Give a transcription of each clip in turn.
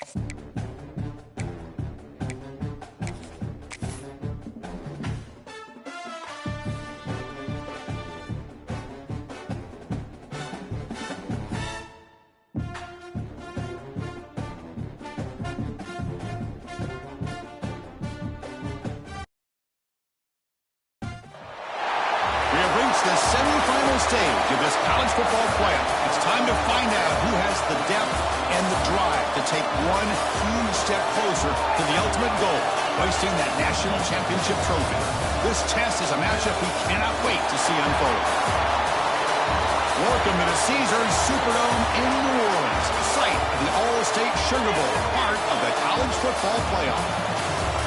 The semifinal stage of this college football playoff. It's time to find out who has the depth and the drive to take one huge step closer to the ultimate goal, hoisting that national championship trophy. This test is a matchup we cannot wait to see unfold. Welcome to the Caesars Superdome in New Orleans, site of the All-State Sugar Bowl, part of the college football playoff.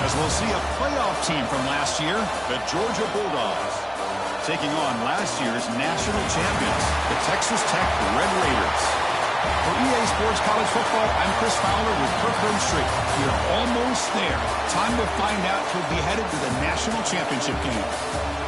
As we'll see a playoff team from last year, the Georgia Bulldogs, taking on last year's national champions, the Texas Tech Red Raiders. For EA Sports College Football, I'm Chris Fowler with Kirk Street. We're almost there. Time to find out who'll be headed to the national championship game.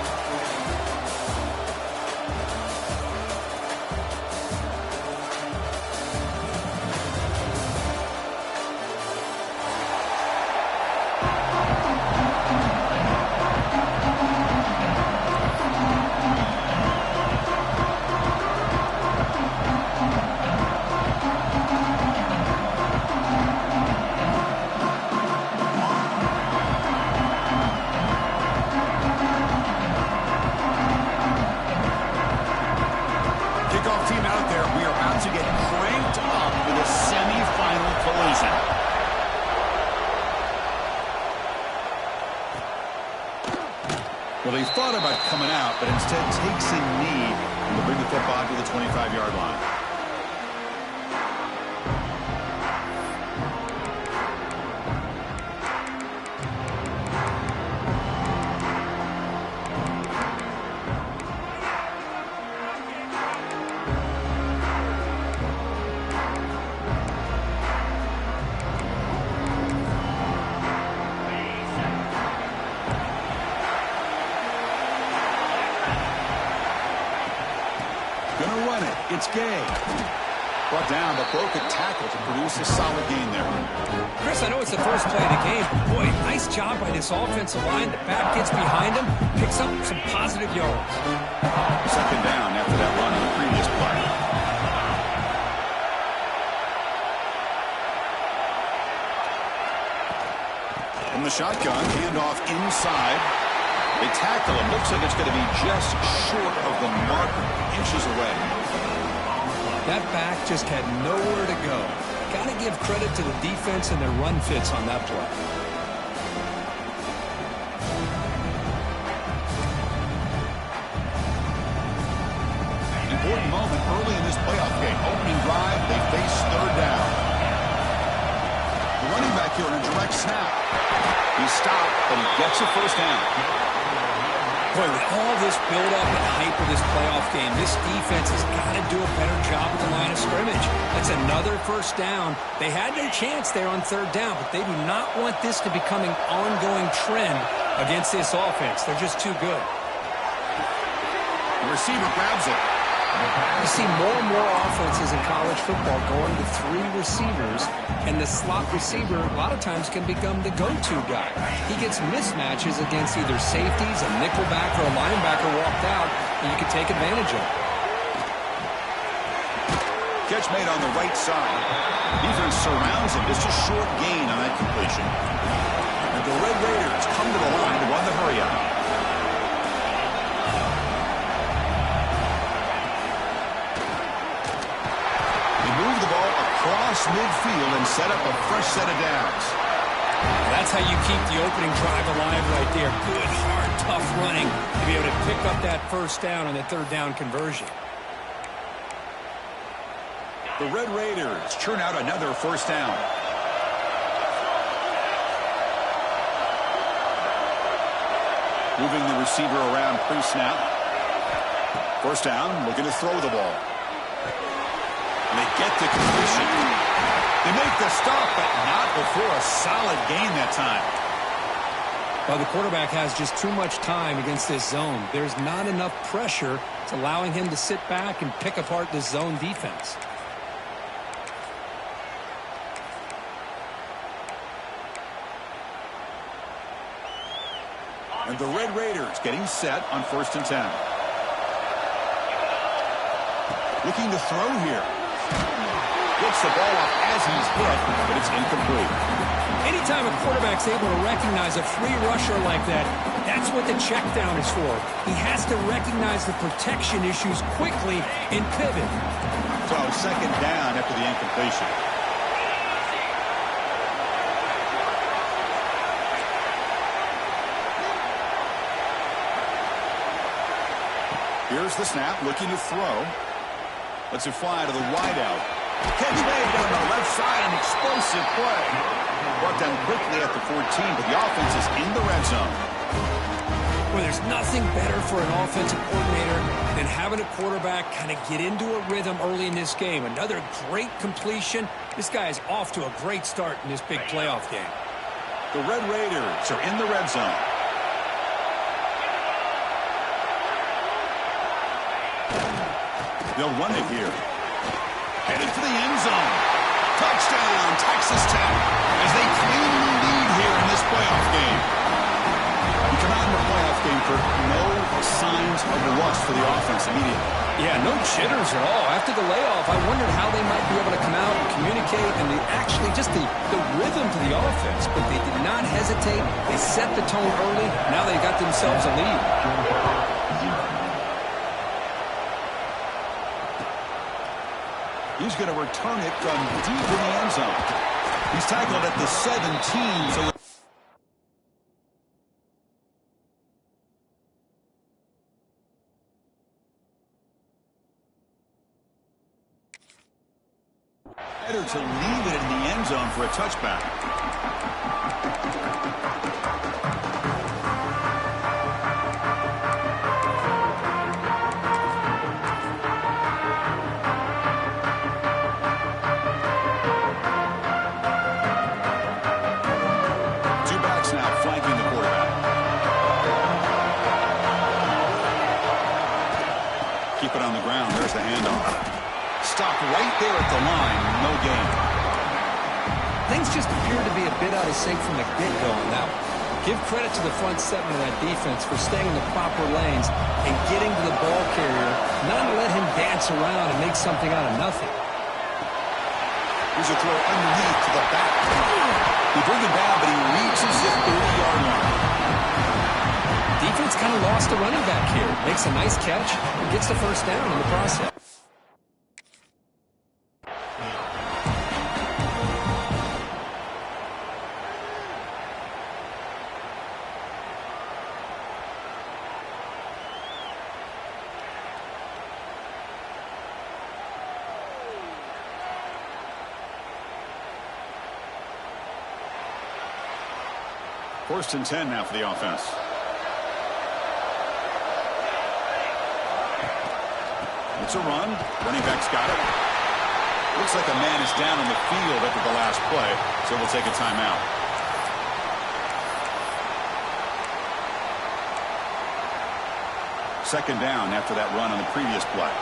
Well, he thought about coming out, but instead takes a knee and will bring the football to the 25-yard line. Gonna run it. It's Gay. Brought down, but broke a tackle to produce a solid gain there. Chris, I know it's the first play of the game, but boy, nice job by this offensive line. The back gets behind him, picks up some positive yards. Second down after that run on the previous play. From the shotgun, handoff inside. They tackle him. Looks like it's going to be just short of the marker, inches away. That back just had nowhere to go. Got to give credit to the defense and their run fits on that play. Important moment early in this playoff game. Opening drive, they face third down. The running back here in a direct snap. He stopped, but he gets a first down. Boy, with all this build-up and hype of this playoff game, this defense has got to do a better job at the line of scrimmage. That's another first down. They had their chance there on third down, but they do not want this to become an ongoing trend against this offense. They're just too good. The receiver grabs it. You see more and more offenses in college football going to three receivers, and the slot receiver a lot of times can become the go-to guy. He gets mismatches against either safeties, a nickelback, or a linebacker walked out, and you can take advantage of it. Catch made on the right side. Defense surrounds him. Just a short gain on that completion. And the Red Raiders come to the line to run the hurry-up. Across midfield and set up a fresh set of downs. That's how you keep the opening drive alive right there. Good, hard, tough running to be able to pick up that first down on the third down conversion. The Red Raiders churn out another first down. Moving the receiver around pre-snap. First down, looking to throw the ball. And they get the completion. They make the stop, but not before a solid gain that time. Well, the quarterback has just too much time against this zone. There's not enough pressure. It's allowing him to sit back and pick apart this zone defense. And the Red Raiders getting set on 1st and 10. Looking to throw here. Gets the ball up as he's hit, but it's incomplete. Anytime a quarterback's able to recognize a free rusher like that, that's what the check down is for. He has to recognize the protection issues quickly and pivot. So 2nd down after the incompletion. Here's the snap, looking to throw. Lets it fly to the wideout. Catch made down the left side, an explosive play. Brought down quickly at the 14, but the offense is in the red zone. Well, there's nothing better for an offensive coordinator than having a quarterback kind of get into a rhythm early in this game. Another great completion. This guy is off to a great start in this big playoff game. The Red Raiders are in the red zone. They'll run it here. Headed for the end zone. Touchdown, Texas Tech, as they cleanly lead here in this playoff game. We come out in the playoff game for no signs of rust for the offense immediately. Yeah, no jitters at all. After the layoff, I wondered how they might be able to come out and communicate and actually just the rhythm to the offense. But they did not hesitate. They set the tone early. Now they got themselves a lead. He's going to return it from deep in the end zone. He's tackled at the 17. So better to leave it in the end zone for a touchback. Keep it on the ground. There's the handoff. Stop right there at the line. No gain. Things just appear to be a bit out of sync from the get-go on that one. Give credit to the front seven of that defense for staying in the proper lanes and getting to the ball carrier, not to let him dance around and make something out of nothing. Here's a throw underneath to the back. He brings it down, but he reaches the 30-yard line. Defense kind of lost a running back here. Makes a nice catch and gets the first down in the process. First and 10 now for the offense. It's a run. Running back's got it. Looks like a man is down on the field after the last play, so we'll take a timeout. Second down after that run on the previous play.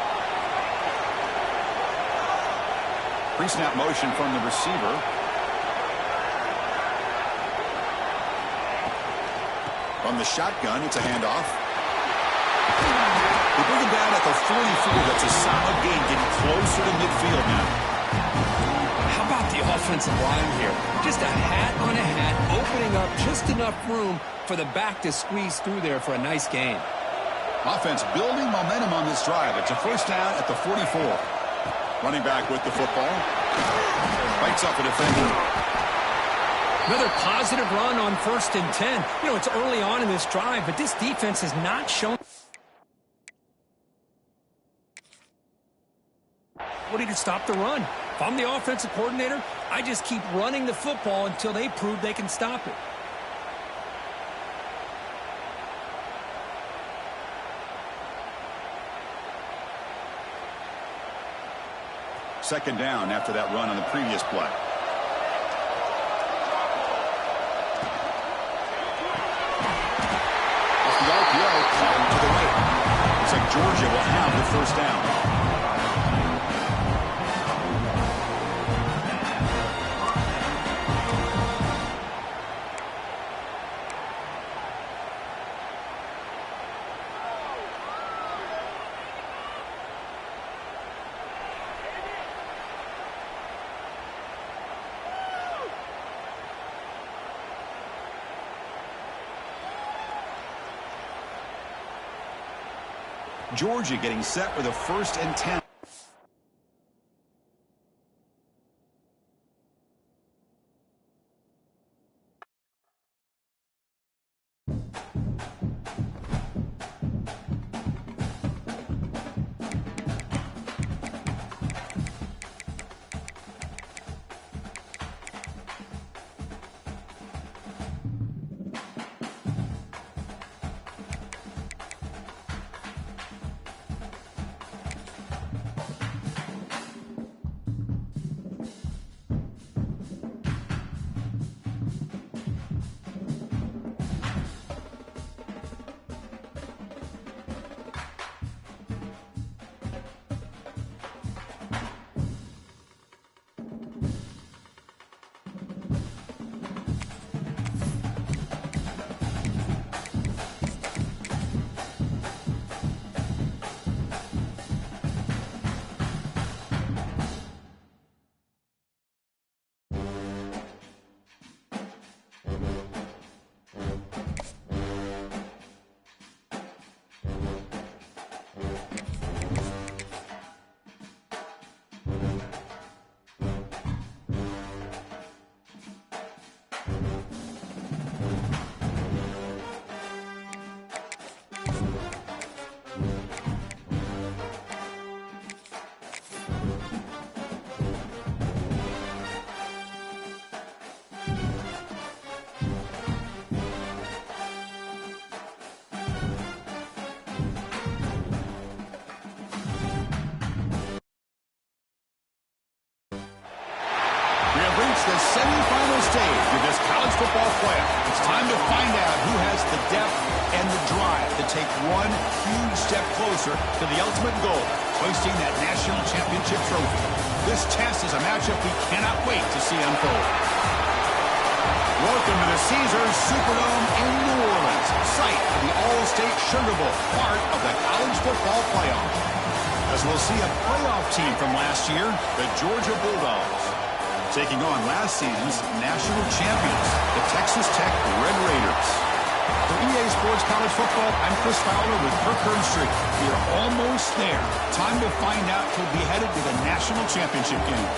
Pre-snap motion from the receiver. From the shotgun, it's a handoff. They bring him down at the 44. That's a solid gain, getting closer to midfield now. How about the offensive line here? Just a hat on a hat, opening up just enough room for the back to squeeze through there for a nice gain. Offense building momentum on this drive. It's a first down at the 44. Running back with the football. Bites up a defender. Another positive run on 1st and 10. You know, it's early on in this drive, but this defense has not shown ability to stop the run. If I'm the offensive coordinator, I just keep running the football until they prove they can stop it. Second down after that run on the previous play. Off the RPO, to the right. Looks like Georgia will have the first down. Georgia getting set for the 1st and 10. The semifinal stage of this college football playoff. It's time to find out who has the depth and the drive to take one huge step closer to the ultimate goal, hoisting that national championship trophy. This test is a matchup we cannot wait to see unfold. Welcome to the Caesars Superdome in New Orleans, site of the All-State Sugar Bowl, part of the college football playoff. As we'll see a playoff team from last year, the Georgia Bulldogs, taking on last season's national champions, the Texas Tech Red Raiders. For EA Sports College Football, I'm Chris Fowler with Kirk Herbstreit. We are almost there. Time to find out who'll be headed to the national championship game.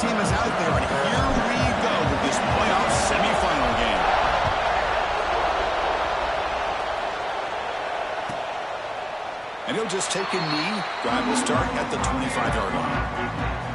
Team is out there, and here we go with this playoff semifinal game. And he'll just take a knee. Drive will start at the 25-yard line.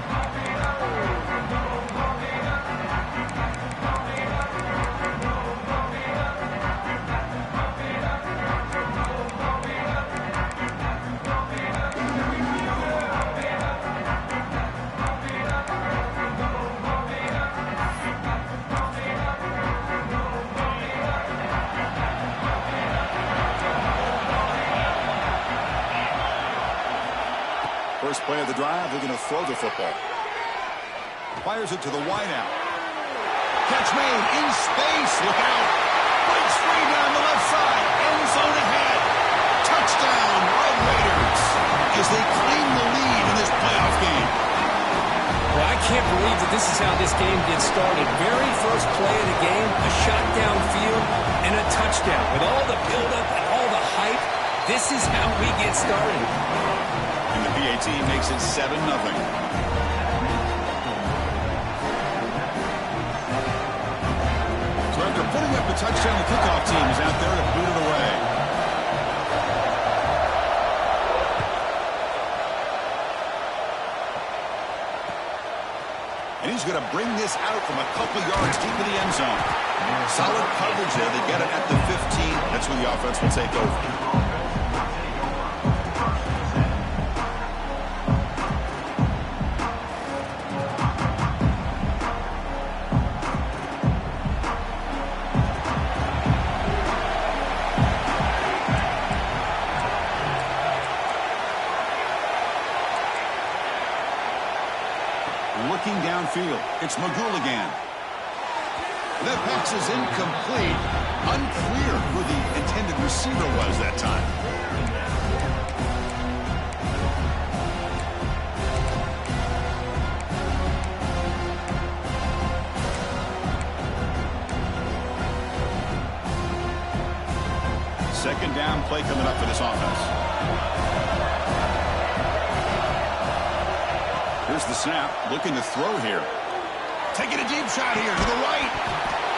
First play of the drive, they're going to throw the football. Fires it to the wideout. Catch made in space. Look out. Breaks free down the left side. End zone ahead. Touchdown, Red Raiders, as they claim the lead in this playoff game. Well, I can't believe that this is how this game gets started. Very first play of the game, a shot downfield and a touchdown. With all the buildup and all the hype, this is how we get started. And the PAT makes it 7-0. So after putting up the touchdown, the kickoff team is out there to boot it away. And he's going to bring this out from a couple yards deep in the end zone. Solid coverage there. They get it at the 15. That's where the offense will take over. Looking downfield, it's McGool again. That pass is incomplete. Unclear who the intended receiver was that time. Second down play coming up for this offense. Here's the snap, looking to throw here. Taking a deep shot here to the right.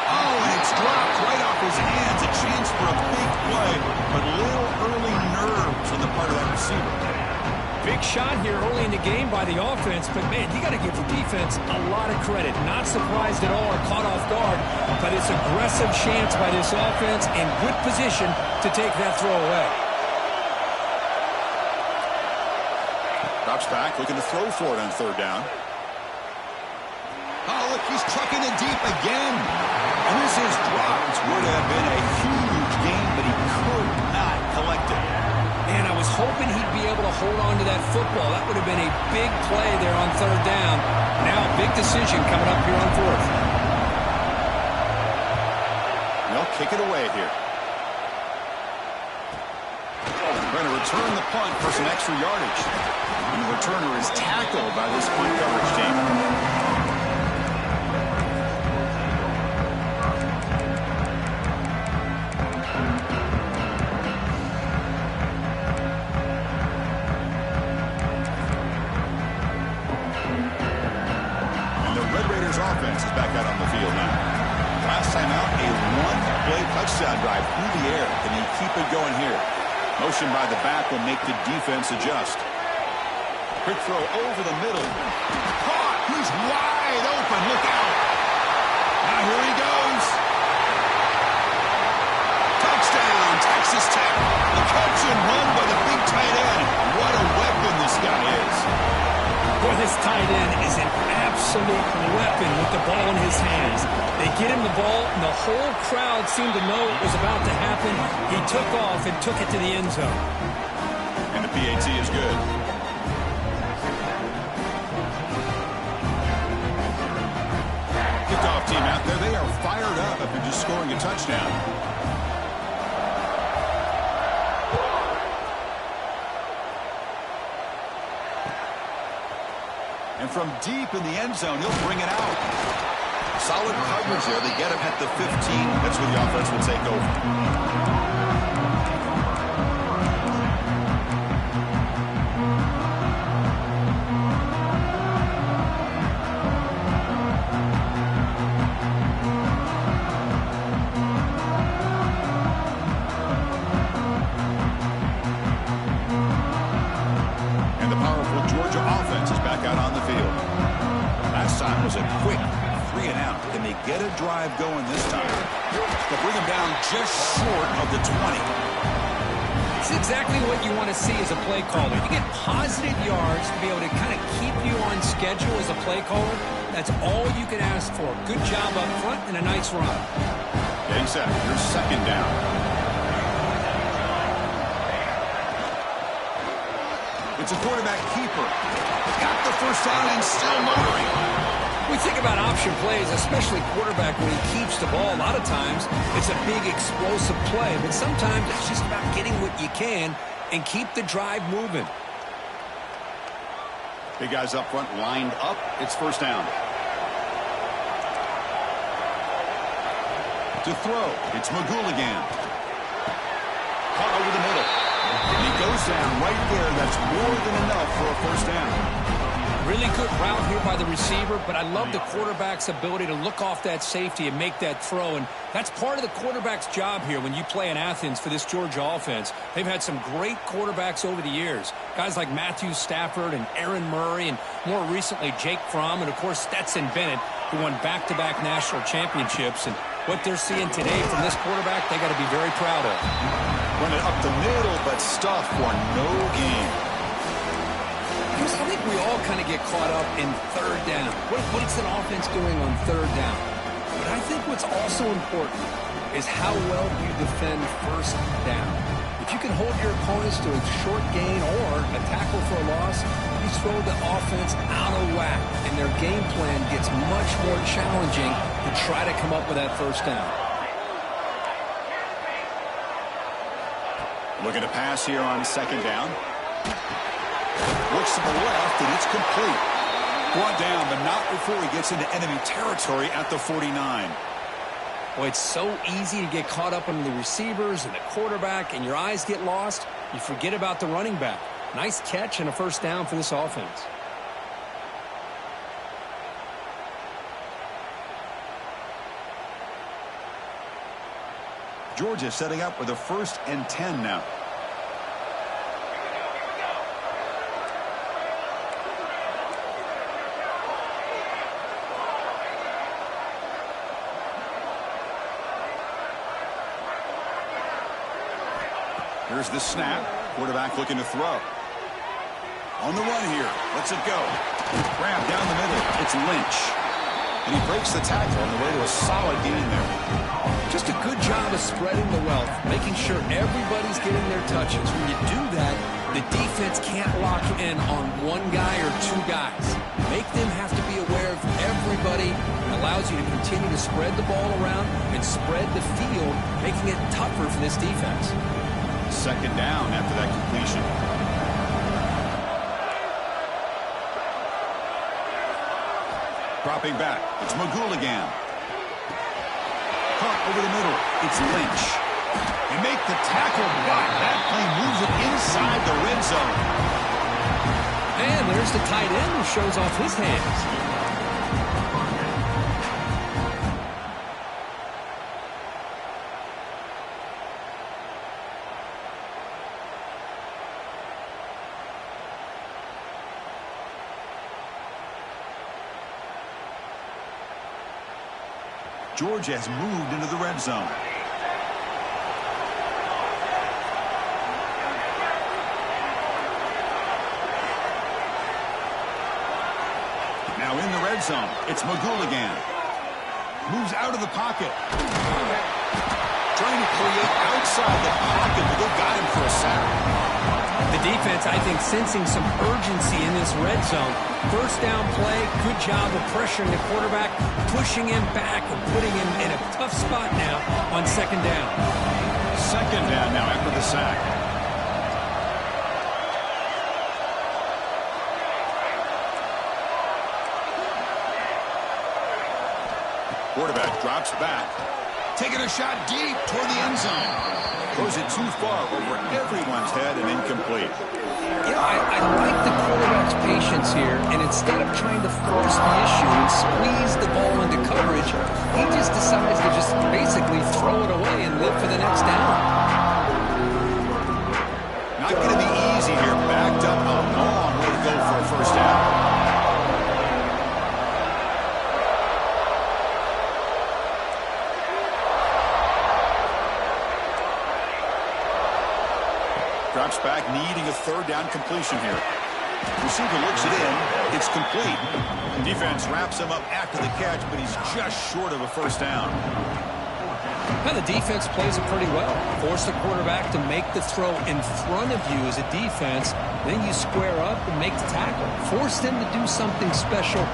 Oh, and it's dropped right off his hands. A chance for a big play, but little early nerves on the part of that receiver. Big shot here early in the game by the offense, but man, you got to give the defense a lot of credit. Not surprised at all or caught off guard, but it's aggressive chance by this offense in good position to take that throw away. Drops back, looking to throw for it on third down. Oh, look, he's trucking it deep again. And this is dropped. Would have been a huge gain, but he could not collect it. Man, I was hoping he'd be able to hold on to that football. That would have been a big play there on third down. Now a big decision coming up here on fourth. They'll kick it away here. Going to return the punt for some extra yardage. And the returner is tackled by this punt coverage team. Offense is back out on the field now. Last time out, a one-play touchdown drive through the air. Can he keep it going here? Motion by the back will make the defense adjust. Quick throw over the middle. Caught! He's wide open. Look out! Now here he goes. Touchdown, Texas Tech. The catch and run by the big tight end. What a weapon this guy is. Boy, this tight end is an absolute weapon with the ball in his hands. They get him the ball, and the whole crowd seemed to know it was about to happen. He took off and took it to the end zone. And the PAT is good. Kickoff team out there. They are fired up after just scoring a touchdown. And from deep in the end zone, he'll bring it out. Solid coverage there. They get him at the 15. That's where the offense will take over. And the powerful Georgia offense is back out on the field. Last time was a quick 3-and-out. Can they get a drive going this time? They'll bring them down just short of the 20. It's exactly what you want to see as a play caller. You get positive yards to be able to kind of keep you on schedule as a play caller. That's all you can ask for. Good job up front and a nice run. Getting set. Here's second down. It's a quarterback keeper. Got the first down and still motoring. We think about option plays, especially quarterback when he keeps the ball. A lot of times it's a big explosive play, but sometimes it's just about getting what you can and keep the drive moving. Big guys up front lined up. It's first down. To throw, it's Magouligan. Caught over the middle. And he goes down right there. That's more than enough for a first down. Really good route here by the receiver, but I love the quarterback's ability to look off that safety and make that throw, and that's part of the quarterback's job here when you play in Athens for this Georgia offense. They've had some great quarterbacks over the years, guys like Matthew Stafford and Aaron Murray, and more recently Jake Fromm, and of course Stetson Bennett, who won back-to-back national championships. And what they're seeing today from this quarterback, they got to be very proud of. Run it up the middle, but stuffed for no gain. I think we all kind of get caught up in third down. What's an offense doing on third down? But I think what's also important is how well you defend first down. If you can hold your opponents to a short gain or a tackle for a loss, you throw the offense out of whack, and their game plan gets much more challenging to try to come up with that first down. Looking to pass here on second down. Looks to the left, and it's complete. Brought down, but not before he gets into enemy territory at the 49. Boy, it's so easy to get caught up on the receivers and the quarterback, and your eyes get lost. You forget about the running back. Nice catch and a first down for this offense. Georgia setting up with a 1st and 10 now. Here's the snap. Quarterback looking to throw. On the run here. Lets it go. Grab down the middle. It's Lynch. And he breaks the tackle on the way to a solid gain there. Just a good job of spreading the wealth, making sure everybody's getting their touches. When you do that, the defense can't lock in on one guy or two guys. Make them have to be aware of everybody. It allows you to continue to spread the ball around and spread the field, making it tougher for this defense. Second down after that completion. Dropping back. It's McGooligan. Caught over the middle. It's Lynch. And make the tackle, but that play moves it inside the red zone. And there's the tight end who shows off his hands. Georgia has moved into the red zone. Now in the red zone, it's McGooligan. Moves out of the pocket. Trying to create outside the pocket, but they got him for a sack. The defense, I think, sensing some urgency in this red zone. First down play, good job of pressuring the quarterback, pushing him back and putting him in a tough spot now on second down. Second down now after the sack. Quarterback drops back. Taking a shot deep toward the end zone. Throws it too far over everyone's head and incomplete. You know, I like the quarterback's patience here, and instead of trying to force the issue and squeeze the ball into coverage, he just decides to just basically throw it away and live for the next down. Not going to be easy here. Backed up a long way to go for a first down. Drops back, needing a third down completion here. Receiver looks it in. It's complete. Defense wraps him up after the catch, but he's just short of a first down. Now the defense plays it pretty well. Force the quarterback to make the throw in front of you as a defense. Then you square up and make the tackle. Force them to do something special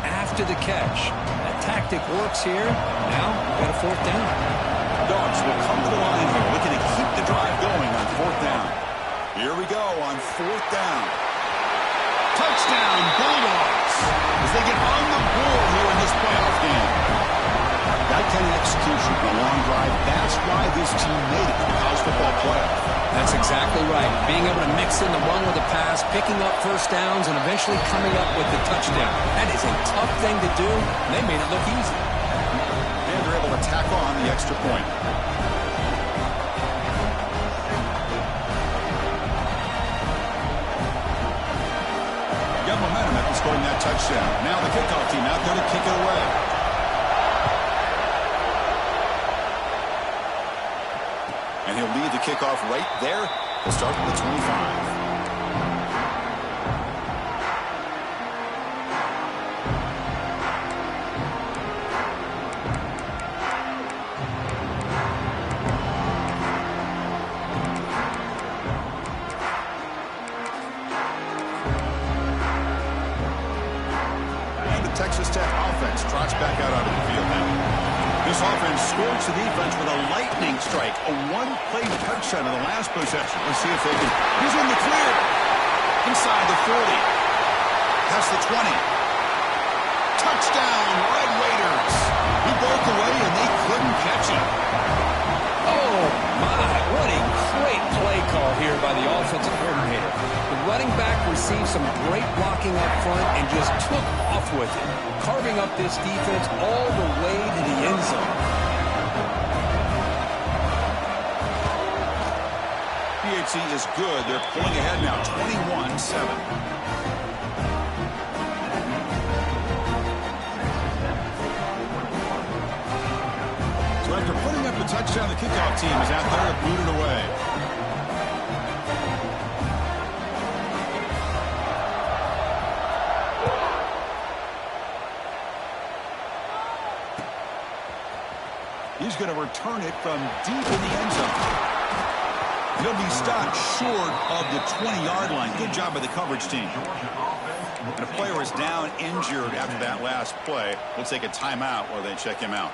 after the catch. That tactic works here. Now, got a fourth down. Dogs will come to the line here, looking to keep the drive going on fourth down. Here we go on fourth down. Touchdown, Bulldogs, as they get on the board here in this playoff game. That kind of execution on a long drive, that's why this team made it to the college football playoff. That's exactly right. Being able to mix in the run with the pass, picking up first downs, and eventually coming up with the touchdown. That is a tough thing to do, and they made it look easy. And they're able to tack on the extra point. Got momentum after scoring that touchdown. Now the kickoff team out there to kick it away. And he'll lead the kickoff right there. He'll start with the 25. Texas Tech offense trots back out onto the field now. This offense scores the defense with a lightning strike. A one-play touchdown in the last possession. Let's see if they can. He's in the clear. Inside the 40. Past the 20. Touchdown, Red Raiders. He broke away and they couldn't catch him. Oh, my. What a great play call here by the offensive coordinator. The running back received some great blocking up front and just took off with it, carving up this defense all the way to the end zone. PHC is good. They're pulling ahead now, 21-7. After putting up a touchdown, the kickoff team is out there to boot it away. He's going to return it from deep in the end zone. He'll be stopped short of the 20-yard line. Good job by the coverage team. And a player is down injured after that last play. We'll take a timeout while they check him out.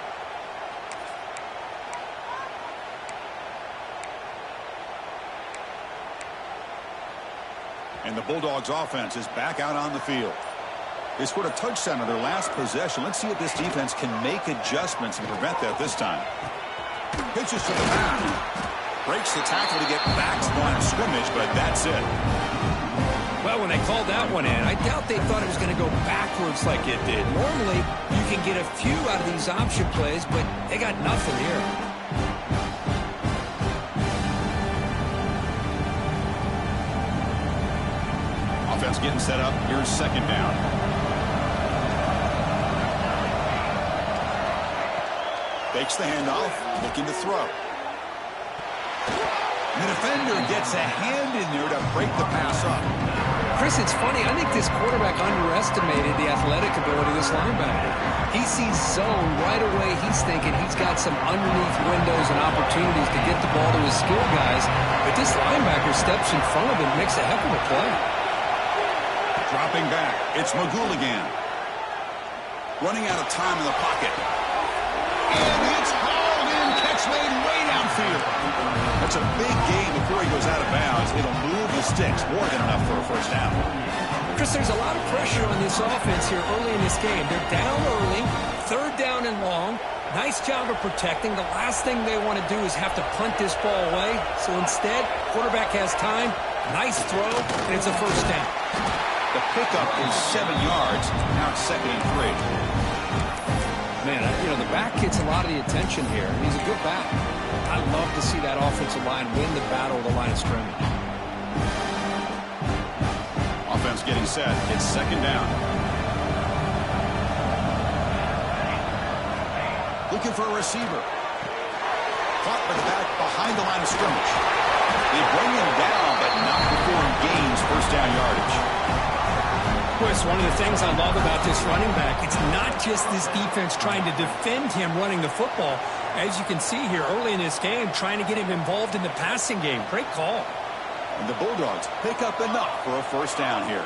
And the Bulldogs offense is back out on the field. They scored a touchdown on their last possession. Let's see if this defense can make adjustments and prevent that this time. Pitches to the back. Breaks the tackle to get back to the line of scrimmage, but that's it. Well, when they called that one in, I doubt they thought it was going to go backwards like it did. Normally, you can get a few out of these option plays, but they got nothing here. Offense getting set up. Here's second down. Fakes the handoff, looking to throw. The defender gets a hand in there to break the pass up. Chris, it's funny. I think this quarterback underestimated the athletic ability of this linebacker. He sees zone right away. He's thinking he's got some underneath windows and opportunities to get the ball to his skill guys. But this linebacker steps in front of him and makes a heck of a play. Dropping back, it's Magouligan. Running out of time in the pocket. And it's hauled in, catch made way downfield. That's a big gain before he goes out of bounds. It'll move the sticks, more than enough for a first down. Chris, there's a lot of pressure on this offense here early in this game. They're down early, third down and long. Nice job of protecting. The last thing they want to do is have to punt this ball away. So instead, quarterback has time, nice throw, and it's a first down. The pickup is 7 yards. Now it's 2nd and 3. Man, the back gets a lot of the attention here. He's a good back. I love to see that offensive line win the battle of the line of scrimmage. Offense getting set. It's 2nd down. Looking for a receiver. Caught by the back behind the line of scrimmage. They bring him down, but not before he gains first down yardage. Chris, one of the things I love about this running back, it's not just this defense trying to defend him running the football. As you can see here early in this game, trying to get him involved in the passing game. Great call. And the Bulldogs pick up enough for a first down here.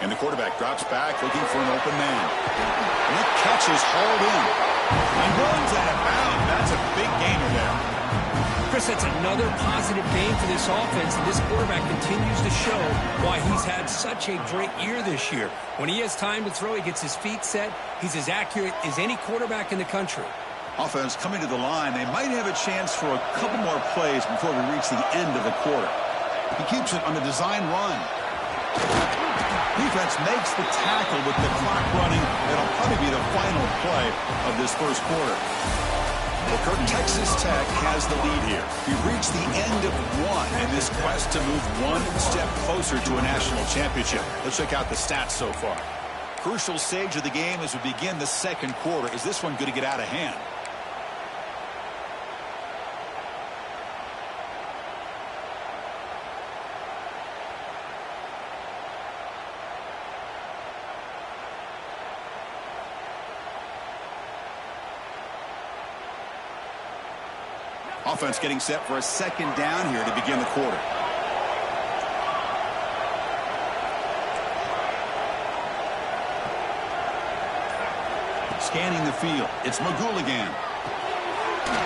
And the quarterback drops back looking for an open man. And that catch is hauled in. And runs out of bounds. That's a big gainer there. Chris, that's another positive game for this offense, and this quarterback continues to show why he's had such a great year this year. When he has time to throw, he gets his feet set. He's as accurate as any quarterback in the country. Offense coming to the line. They might have a chance for a couple more plays before we reach the end of the quarter. He keeps it on a design run. Defense makes the tackle with the clock running. It'll probably be the final play of this first quarter. Well, Kurt, Texas Tech has the lead here. We've reached the end of one in this quest to move one step closer to a national championship. Let's check out the stats so far. Crucial stage of the game as we begin the second quarter. Is this one going to get out of hand? Offense getting set for a second down here to begin the quarter. scanning the field. It's Magouligan.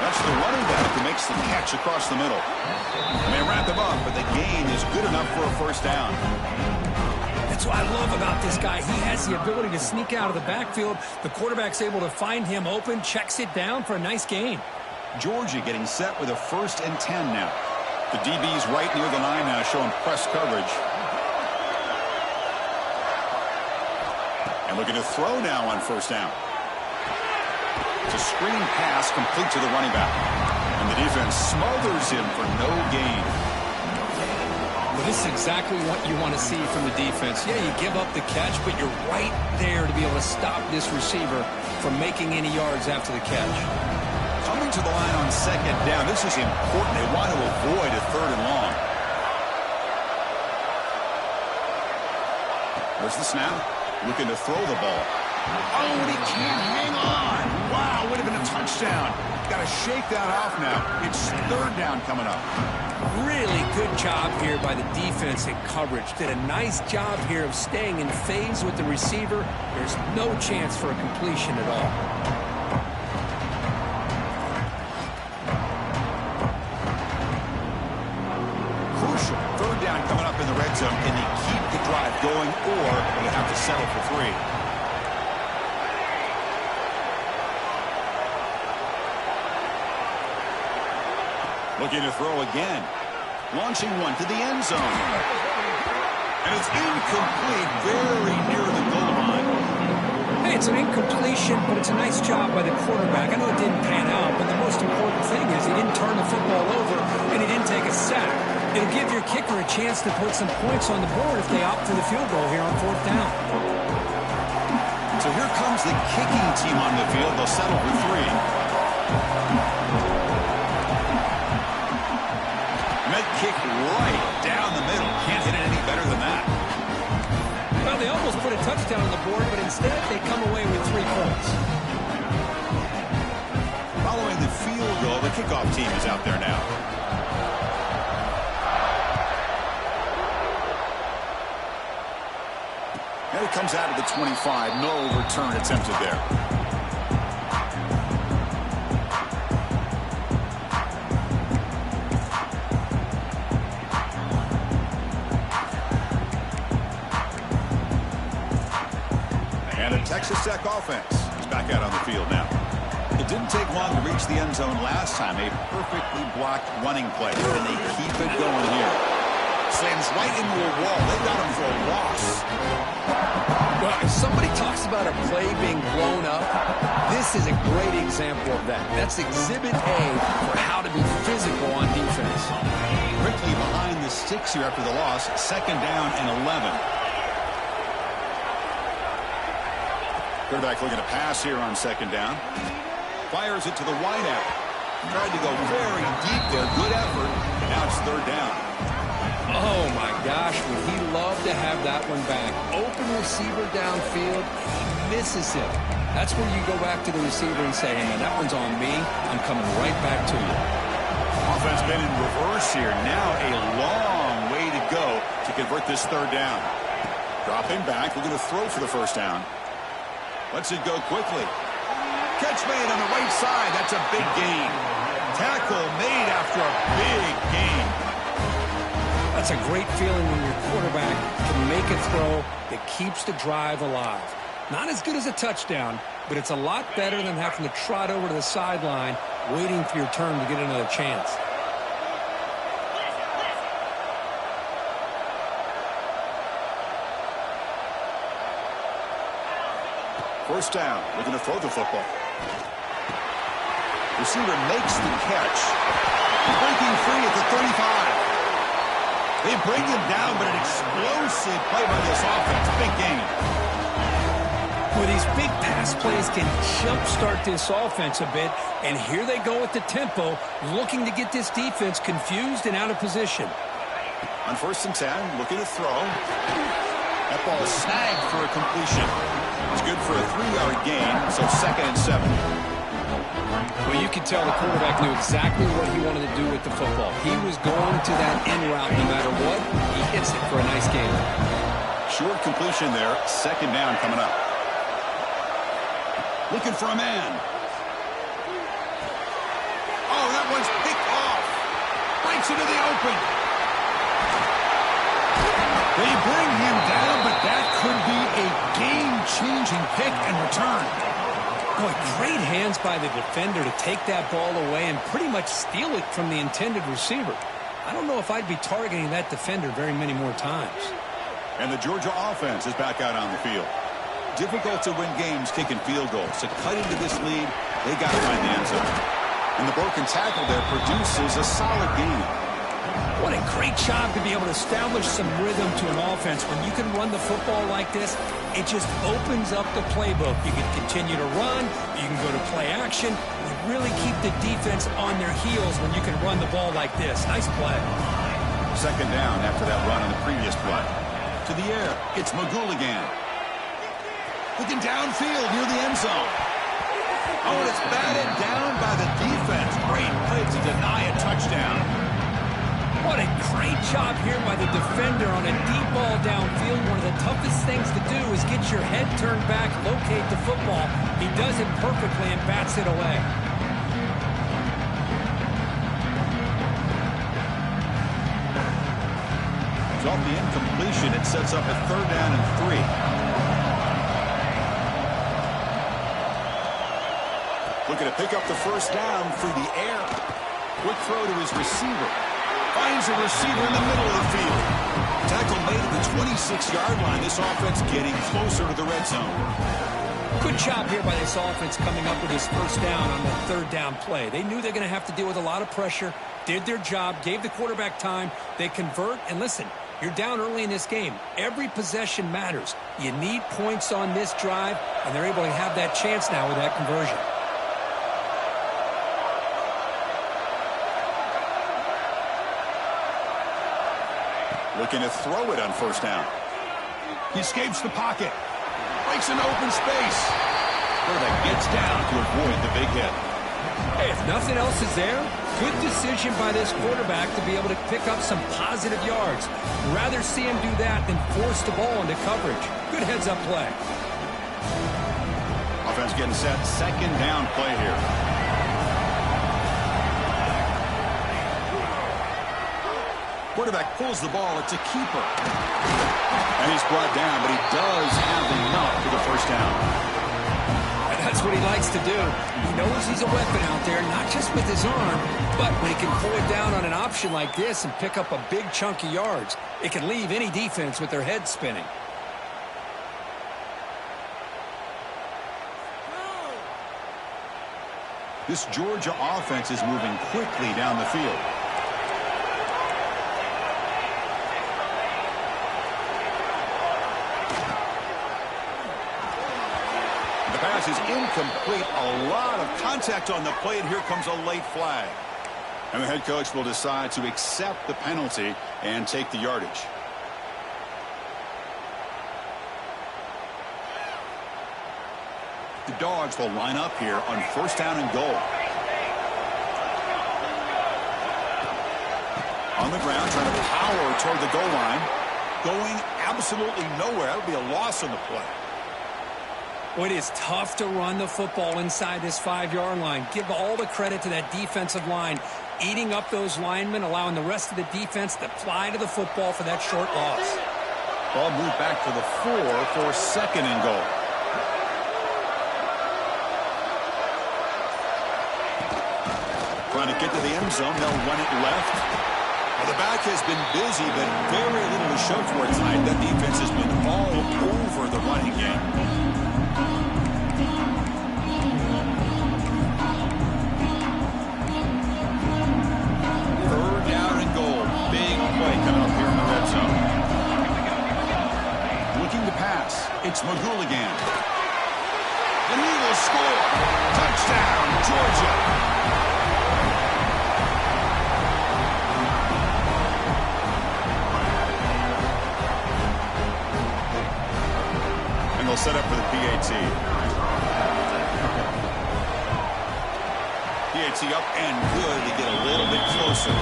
That's the running back who makes the catch across the middle. And they wrap him up, but the gain is good enough for a first down. That's what I love about this guy. He has the ability to sneak out of the backfield. The quarterback's able to find him open, checks it down for a nice gain. Georgia getting set with a 1st and 10 now. The DB's right near the line now, showing press coverage. And looking to throw now on 1st down. It's a screen pass complete to the running back. And the defense smothers him for no gain. Well, this is exactly what you want to see from the defense. Yeah, you give up the catch, but you're right there to be able to stop this receiver from making any yards after the catch. Coming to the line on 2nd down. This is important. They want to avoid a 3rd and long. There's the snap. Looking to throw the ball. Oh, and he can't hang on. Wow, would have been a touchdown. Got to shake that off now. It's 3rd down coming up. Really good job here by the defense in coverage. Did a nice job here of staying in phase with the receiver. There's no chance for a completion at all. Crucial. 3rd down coming up in the red zone. Can they keep the drive going, or will they have to settle for 3? Looking to throw again. Launching one to the end zone. And it's incomplete, very near the goal line. Hey, it's an incompletion, but it's a nice job by the quarterback. I know it didn't pan out, but the most important thing is he didn't turn the football over and he didn't take a sack. It'll give your kicker a chance to put some points on the board if they opt for the field goal here on 4th down. So here comes the kicking team on the field. They'll settle for 3. Kick right down the middle. Can't hit it any better than that. Well, they almost put a touchdown on the board, but instead they come away with 3 points. Following the field goal, the kickoff team is out there now. And it comes out of the 25. No return attempted there. Texas Tech offense is back out on the field now. It didn't take long to reach the end zone last time. A perfectly blocked running play, and they keep it going here. Slams right into a wall. They got him for a loss. Well, if somebody talks about a play being blown up, this is a great example of that. That's Exhibit A for how to be physical on defense. Quickly behind the sticks here after the loss. 2nd down and 11. Quarterback looking to pass here on 2nd down. Fires it to the wideout. Tried to go very deep there. Good effort. And now it's 3rd down. Oh, my gosh. Would he love to have that one back. Open receiver downfield. He misses him. That's when you go back to the receiver and say, hey, man, that one's on me. I'm coming right back to you. Offense been in reverse here. Now a long way to go to convert this 3rd down. Dropping back. We're going to throw for the 1st down. Lets it go quickly. Catch made on the right side. That's a big gain. Tackle made after a big gain. That's a great feeling when your quarterback can make a throw that keeps the drive alive. Not as good as a touchdown, but it's a lot better than having to trot over to the sideline waiting for your turn to get another chance. First down, looking to throw the football. Receiver makes the catch. Breaking free at the 35. They bring him down, but an explosive play by this offense. Big game. Well, these big pass plays can jumpstart this offense a bit, and here they go with the tempo, looking to get this defense confused and out of position. On 1st and 10, looking to throw. That ball is snagged for a completion. It's good for a 3-yard gain, so 2nd and 7. Well, you could tell the quarterback knew exactly what he wanted to do with the football. He was going to that in route no matter what. He hits it for a nice gain. Short completion there. 2nd down coming up. Looking for a man. Oh, that one's picked off. Breaks into the open. They bring him down, but that could be a game-changing pick and return. Boy, great hands by the defender to take that ball away and pretty much steal it from the intended receiver. I don't know if I'd be targeting that defender very many more times. And the Georgia offense is back out on the field. Difficult to win games kicking field goals. To cut into this lead, they got to find the end zone. And the broken tackle there produces a solid game. What a great job to be able to establish some rhythm to an offense. When you can run the football like this, it just opens up the playbook. You can continue to run. You can go to play action. You really keep the defense on their heels when you can run the ball like this. Nice play. Second down after that run on the previous play. To the air, it's Magouligan. Looking downfield near the end zone. Oh, and it's batted down by the defense. Great play to deny a touchdown. What a great job here by the defender on a deep ball downfield. One of the toughest things to do is get your head turned back, locate the football. He does it perfectly and bats it away. It's off the incompletion. It sets up a 3rd down and 3. Looking to pick up the first down through the air. Quick throw to his receiver. Finds a receiver in the middle of the field. Tackle made at the 26-yard line. This offense getting closer to the red zone. Good job here by this offense coming up with his first down on the 3rd down play. They knew they're going to have to deal with a lot of pressure, did their job, gave the quarterback time. They convert, and listen, you're down early in this game. Every possession matters. You need points on this drive, and they're able to have that chance now with that conversion. Looking to throw it on first down. He escapes the pocket. Breaks into open space. Quarterback gets down to avoid the big hit. Hey, if nothing else is there, good decision by this quarterback to be able to pick up some positive yards. Rather see him do that than force the ball into coverage. Good heads-up play. Offense getting set. 2nd down play here. Quarterback pulls the ball. It's a keeper. And he's brought down, but he does have enough for the first down. And that's what he likes to do. He knows he's a weapon out there, not just with his arm, but when he can pull it down on an option like this and pick up a big chunk of yards, it can leave any defense with their head spinning. This Georgia offense is moving quickly down the field. Pass is incomplete. A lot of contact on the play, and here comes a late flag. And the head coach will decide to accept the penalty and take the yardage. The Dogs will line up here on first down and goal. On the ground, trying to power toward the goal line. Going absolutely nowhere. That would be a loss on the play. Well, it is tough to run the football inside this 5-yard line. Give all the credit to that defensive line, eating up those linemen, allowing the rest of the defense to fly to the football for that short loss. Ball moved back to the 4 for 2nd and goal. Trying to get to the end zone. They'll run it left. Well, the back has been busy, but very little to show for it tonight. That defense has been all over the running game. It's Magouligan. And he will score. Touchdown, Georgia. And they'll set up for the PAT. PAT up and good to get a little bit closer.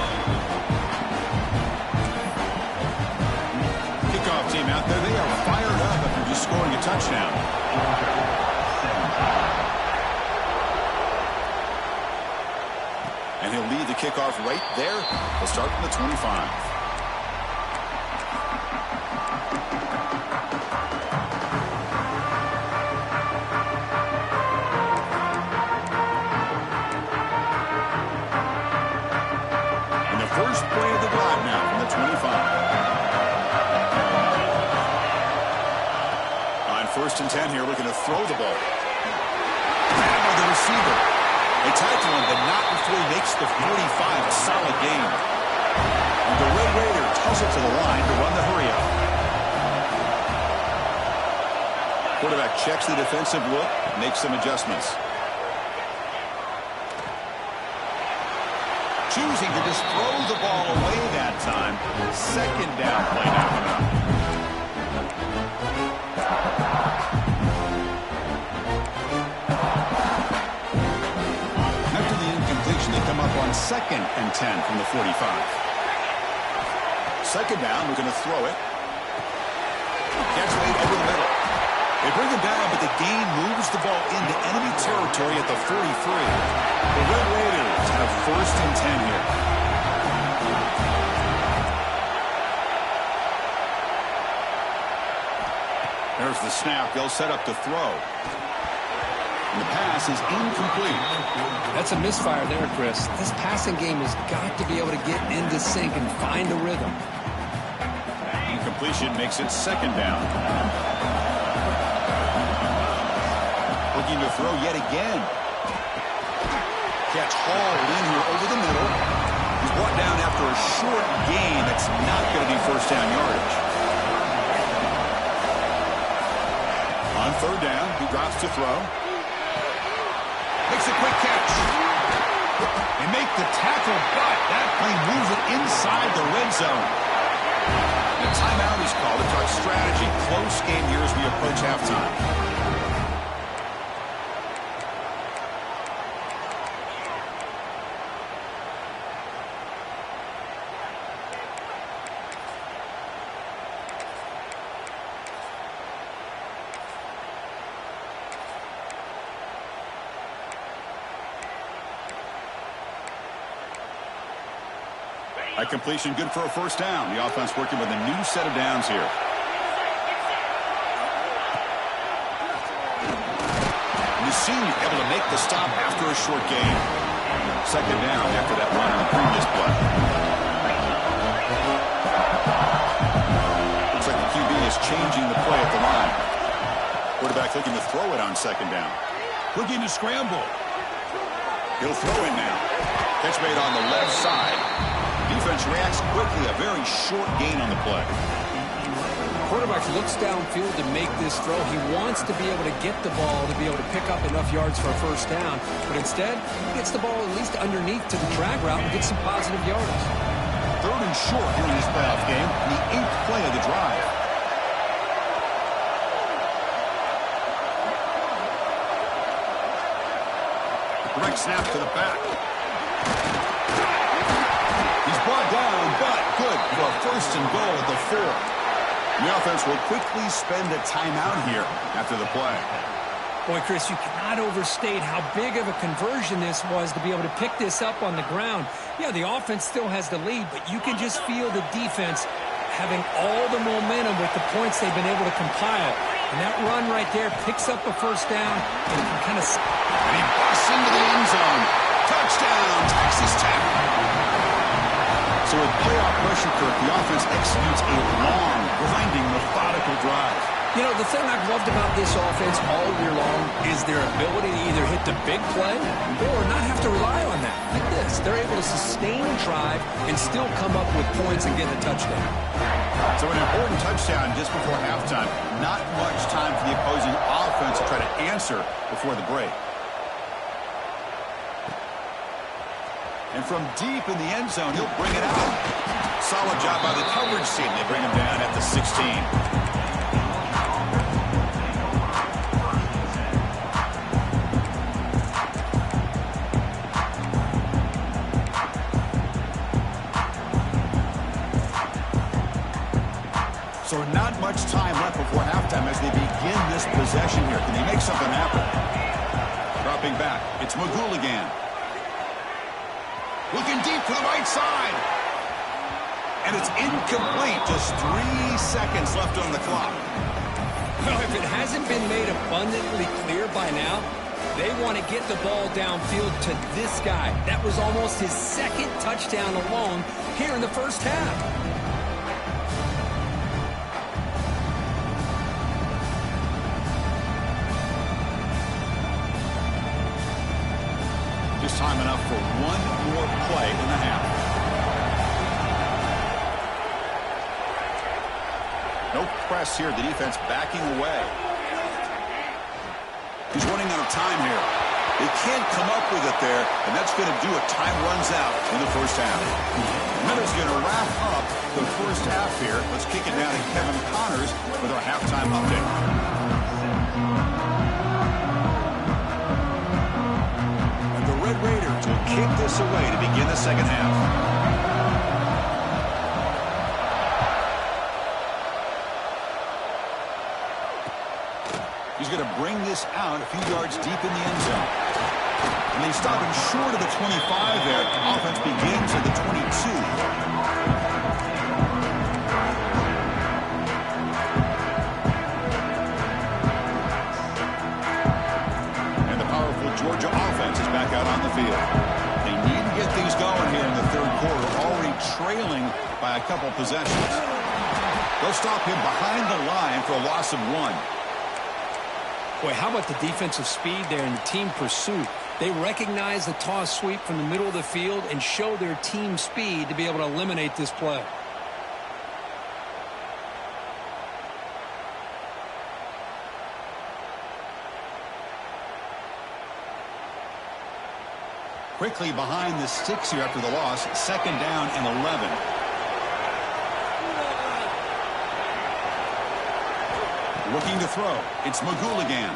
Kickoff team out there. They are fired up after just scoring a touchdown. And he'll lead the kickoff right there. He'll start from the 25. And the first play of the drive now from the 25. On 1st and 10 here, looking to throw the ball. Grab by the receiver. They tackle him, but not before he makes the 45 a solid gain. And the Red Raider tussle to the line to run the hurry-up. Quarterback checks the defensive look, makes some adjustments. Choosing to just throw the ball away that time. 2nd down play now coming up. They come up on 2nd and 10 from the 45. 2nd down, we're going to throw it. Catch made over the middle. They bring him down, but the gain moves the ball into enemy territory at the 43. The Red Raiders have 1st and 10 here. There's the snap. They'll set up to throw. And the pass is incomplete. That's a misfire there, Chris. This passing game has got to be able to get into sync and find a rhythm. Incompletion makes it 2nd down. Looking to throw yet again. Catch hauled in here over the middle. He's brought down after a short gain. That's not going to be 1st down yardage. On 3rd down, he drops to throw. Makes a quick catch. They make the tackle, but that play moves it inside the red zone. The timeout is called to talk strategy. Close game here as we approach halftime. A completion good for a 1st down. The offense working with a new set of downs here. The senior able to make the stop after a short gain. 2nd down after that run on the previous play. Looks like the QB is changing the play at the line. Quarterback looking to throw it on 2nd down. Looking to scramble. He'll throw it now. Catch made on the left side. Defense reacts quickly. A very short gain on the play. Quarterback looks downfield to make this throw. He wants to be able to get the ball to be able to pick up enough yards for a 1st down. But instead, he gets the ball at least underneath to the drag route and gets some positive yardage. 3rd and short here in this playoff game. The 8th play of the drive. Direct snap to the back. He's brought down, but good for a 1st and goal at the 4. The offense will quickly spend a timeout here after the play. Boy, Chris, you cannot overstate how big of a conversion this was to be able to pick this up on the ground. Yeah, the offense still has the lead, but you can just feel the defense having all the momentum with the points they've been able to compile. And that run right there picks up a 1st down and can kind of... And he busts into the end zone. Touchdown, Texas Tech. So with playoff pressure, Kirk, the offense executes a long, grinding, methodical drive. You know, the thing I've loved about this offense all year long is their ability to either hit the big play or not have to rely on that. Like this, they're able to sustain a drive and still come up with points and get a touchdown. So an important touchdown just before halftime. Not much time for the opposing offense to try to answer before the break. And from deep in the end zone, he'll bring it out. Solid job by the coverage team. They bring him down at the 16. So not much time left before halftime as they begin this possession here. Can they make something happen? Dropping back, it's Magoo again. Looking deep for the right side. And it's incomplete. Just 3 seconds left on the clock. Well, if it hasn't been made abundantly clear by now, they want to get the ball downfield to this guy. That was almost his second touchdown alone here in the first half. Just time enough for one more play in the half. No press here. The defense backing away. He's running out of time here. They can't come up with it there, and that's going to do it. Time runs out in the first half. Miller's going to wrap up the first half here. Let's kick it down to Kevin Connors with our halftime update. And the Red Raiders will kick this away to begin the second half. He's going to bring this out a few yards deep in the end zone. And they stop him short of the 25 there. Offense begins at the 22. And the powerful Georgia offense is back out on the field. They need to get things going here in the third quarter, already trailing by a couple possessions. They'll stop him behind the line for a loss of 1. Boy, how about the defensive speed there and the team pursuit? They recognize the toss sweep from the middle of the field and show their team speed to be able to eliminate this play. Quickly behind the sticks here after the loss. Second down and 11. Looking to throw. It's Magouligan.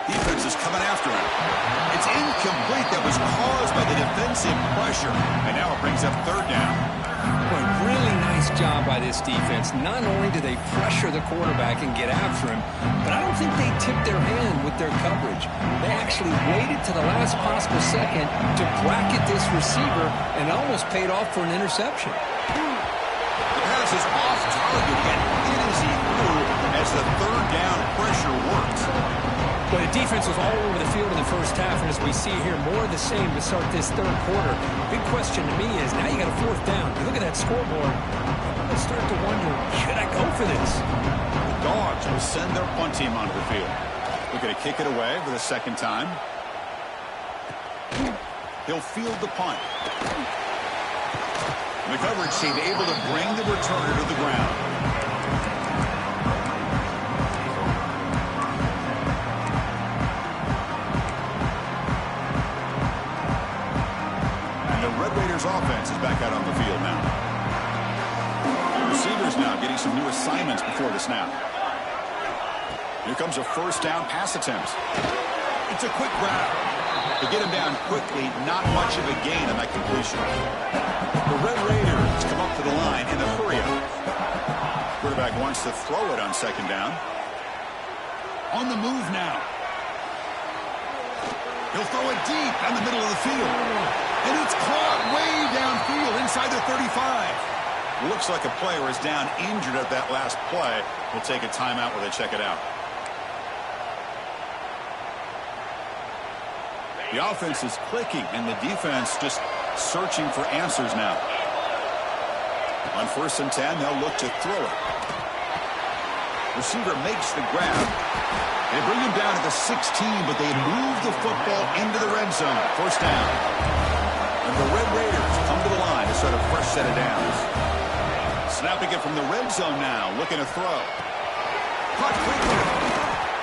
Defense is coming after him. It's incomplete. That was caused by the defensive pressure. And now it brings up third down. Boy, really nice job by this defense. Not only do they pressure the quarterback and get after him, but I don't think they tipped their hand with their coverage. They actually waited to the last possible second to bracket this receiver, and it almost paid off for an interception. The pass is off target, and it is he through as the third down pressure works. But the defense was all over the field in the first half, and as we see here, more of the same to start this third quarter. Big question to me is, now you got a fourth down. You look at that scoreboard, I'm going to start to wonder, should I go for this? The Dogs will send their punt team onto the field. They're going to kick it away for the second time. He'll field the punt. The coverage team able to bring the returner to the ground. Offense is back out on the field now. Receivers now getting some new assignments before the snap. Here comes a first down pass attempt. It's a quick grab. To get him down quickly, not much of a gain on that completion. The Red Raiders come up to the line in a hurry-up. Quarterback wants to throw it on second down. On the move now. He'll throw it deep down the middle of the field. And it's caught way downfield inside the 35. Looks like a player is down injured at that last play. We'll take a timeout where they check it out. The offense is clicking, and the defense just searching for answers now. On 1st and 10, they'll look to throw it. Receiver makes the grab. They bring him down to the 16, but they move the football into the red zone. First down. And the Red Raiders come to the line to start a fresh set of downs. Snapping it from the red zone now, looking to throw. Caught quickly.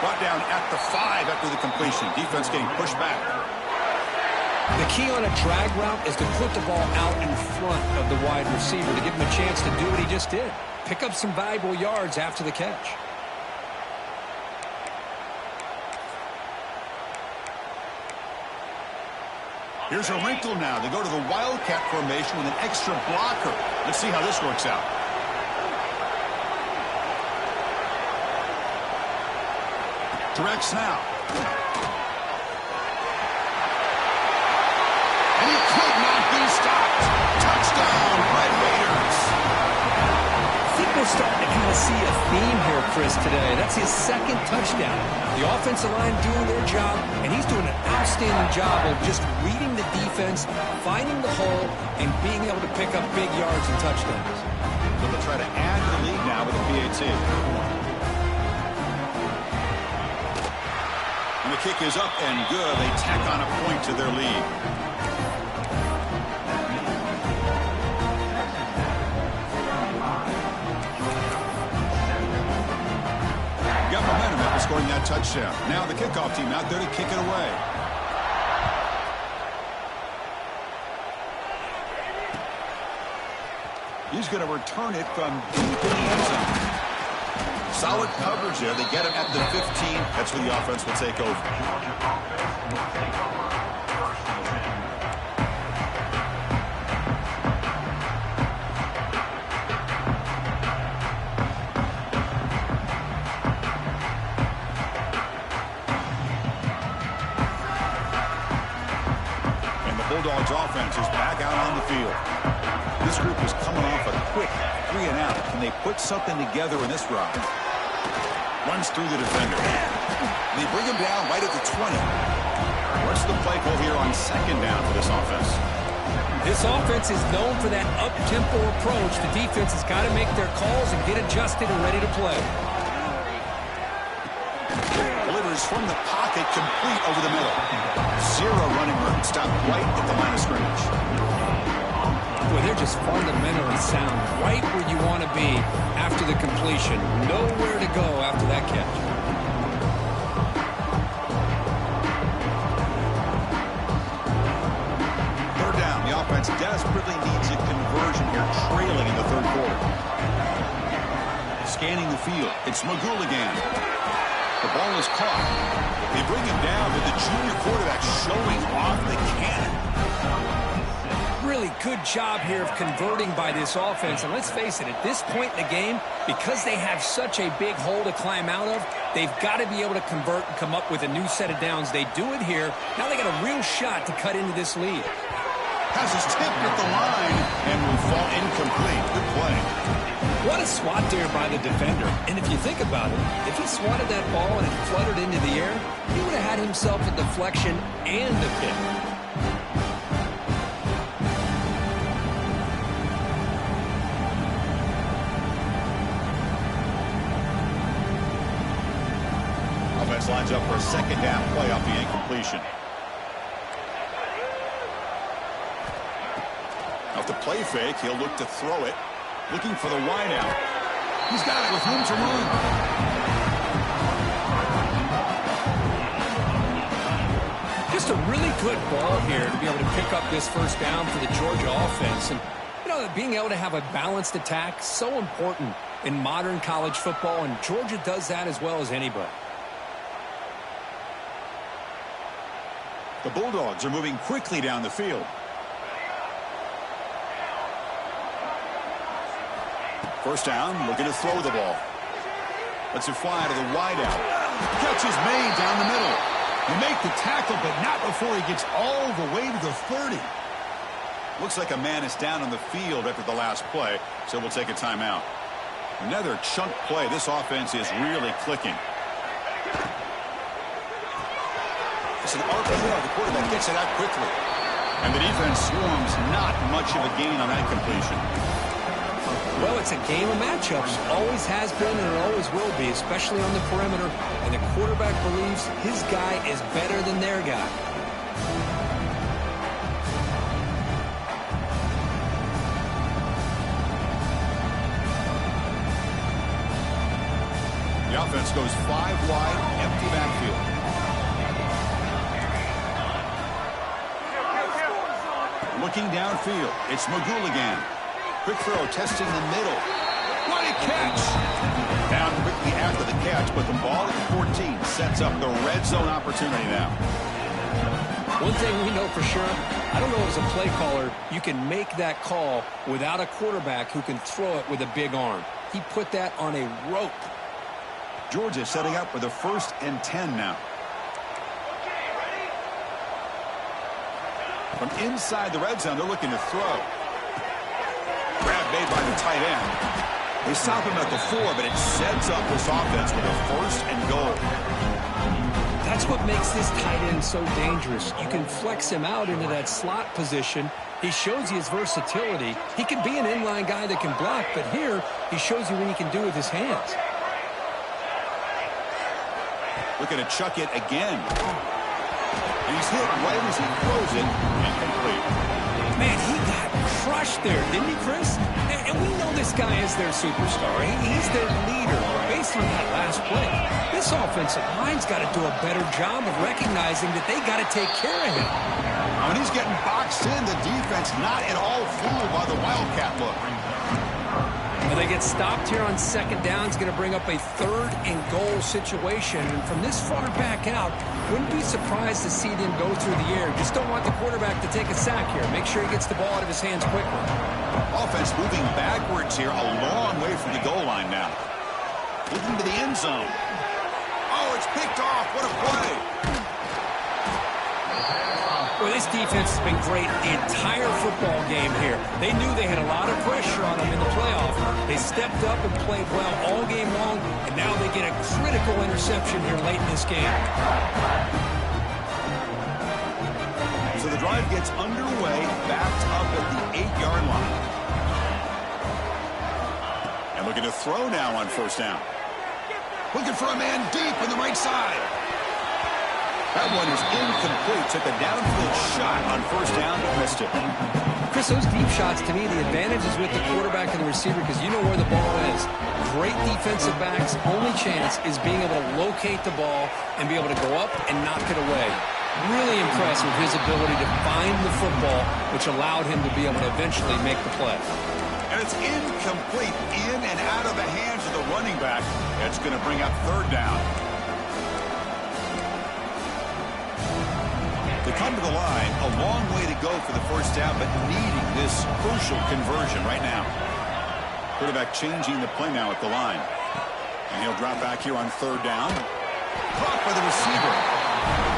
Brought down at the 5 after the completion. Defense getting pushed back. The key on a drag route is to put the ball out in front of the wide receiver to give him a chance to do what he just did. Pick up some valuable yards after the catch. Here's a wrinkle now. They go to the Wildcat formation with an extra blocker. Let's see how this works out. Direct snap. And he could not be stopped. see a theme here, Chris, today. That's his second touchdown. The offensive line doing their job, and he's doing an outstanding job of just reading the defense, finding the hole, and being able to pick up big yards and touchdowns. So they'll try to add to the lead now with a PAT. And the kick is up and good. They tack on a point to their lead. Got momentum after scoring that touchdown. Now the kickoff team out there to kick it away. He's going to return it from deep in the end zone. Solid coverage there. They get him at the 15. That's where the offense will take over. And the Bulldogs offense is back out on the field. This group is coming off a quick 3-and-out. Can they put something together in this drive? Runs through the defender. They bring him down right at the 20. What's the play call here on second down for this offense? This offense is known for that up-tempo approach. The defense has got to make their calls and get adjusted and ready to play. Delivers from the pocket, complete over the middle. Zero running room. Stopped right at the line of scrimmage. Boy, they're just fundamentally sound, right where you want to be after the completion. Nowhere to go after that catch. Third down. The offense desperately needs a conversion here, trailing in the third quarter. Scanning the field. It's Magul again. The ball is caught. They bring him down with the junior quarterback showing off the cannon. Really good job here of converting by this offense. And let's face it, at this point in the game, because they have such a big hole to climb out of, they've got to be able to convert and come up with a new set of downs. They do it here. Now they got a real shot to cut into this lead. Has his tip at the line and will fall incomplete. Good play. What a swat there by the defender. And if you think about it, if he swatted that ball and it fluttered into the air, he would have had himself a deflection and a pick. Offense lines up for a second down play off the incompletion. Off the play fake, he'll look to throw it. Looking for the wideout. He's got it with room to run. Just a really good ball here to be able to pick up this first down for the Georgia offense. And, you know, being able to have a balanced attack, so important in modern college football, and Georgia does that as well as anybody. The Bulldogs are moving quickly down the field. First down, looking to throw the ball. Lets it fly to the wideout. Catch is made down the middle. You make the tackle, but not before he gets all the way to the 30. Looks like a man is down on the field after the last play, so we'll take a timeout. Another chunk play. This offense is really clicking. It's an RPO. The quarterback gets it out quickly. And the defense swarms. Not much of a gain on that completion. Well, it's a game of matchups. Always has been and it always will be, especially on the perimeter. And the quarterback believes his guy is better than their guy. The offense goes 5 wide, empty backfield. Looking downfield, it's Magul again. Quick throw, testing the middle. What a catch! Down quickly after the catch, but the ball at the 14 sets up the red zone opportunity now. One thing we know for sure, I don't know as a play caller, you can make that call without a quarterback who can throw it with a big arm. He put that on a rope. Georgia setting up for the 1st and 10 now. From inside the red zone, they're looking to throw. Grab made by the tight end. They stop him at the 4, but it sets up this offense with a 1st and goal. That's what makes this tight end so dangerous. You can flex him out into that slot position. He shows you his versatility. He can be an inline guy that can block, but here he shows you what he can do with his hands. Looking to chuck it again. And he's hit right as he throws it. Incomplete. Man, he got crushed there, didn't he, Chris? And we know this guy is their superstar. He's their leader based on that last play. This offensive line's got to do a better job of recognizing that they got to take care of him. When he's getting boxed in, the defense not at all fooled by the Wildcat look. Well, they get stopped here on 2nd down. It's going to bring up a 3rd and goal situation. And from this far back out, wouldn't be surprised to see them go through the air. Just don't want the quarterback to take a sack here. Make sure he gets the ball out of his hands quickly. Offense moving backwards here, a long way from the goal line now. Looking to the end zone. Oh, it's picked off. What a play. Well, this defense has been great the entire football game here. They knew they had a lot of pressure on them in the playoff. They stepped up and played well all game long, and now they get a critical interception here late in this game. So the drive gets underway, backed up at the 8-yard line. And looking to throw now on 1st down. Looking for a man deep on the right side. That one is incomplete. Took a downfield shot on 1st down, but missed it. Chris, those deep shots, to me, the advantage is with the quarterback and the receiver because you know where the ball is. Great defensive backs' only chance is being able to locate the ball and be able to go up and knock it away. Really impressed with his ability to find the football, which allowed him to be able to eventually make the play. And it's incomplete, in and out of the hands of the running back. It's going to bring up 3rd down. They come to the line, a long way to go for the 1st down, but needing this crucial conversion right now. Quarterback changing the play now at the line. And he'll drop back here on 3rd down. Caught by the receiver.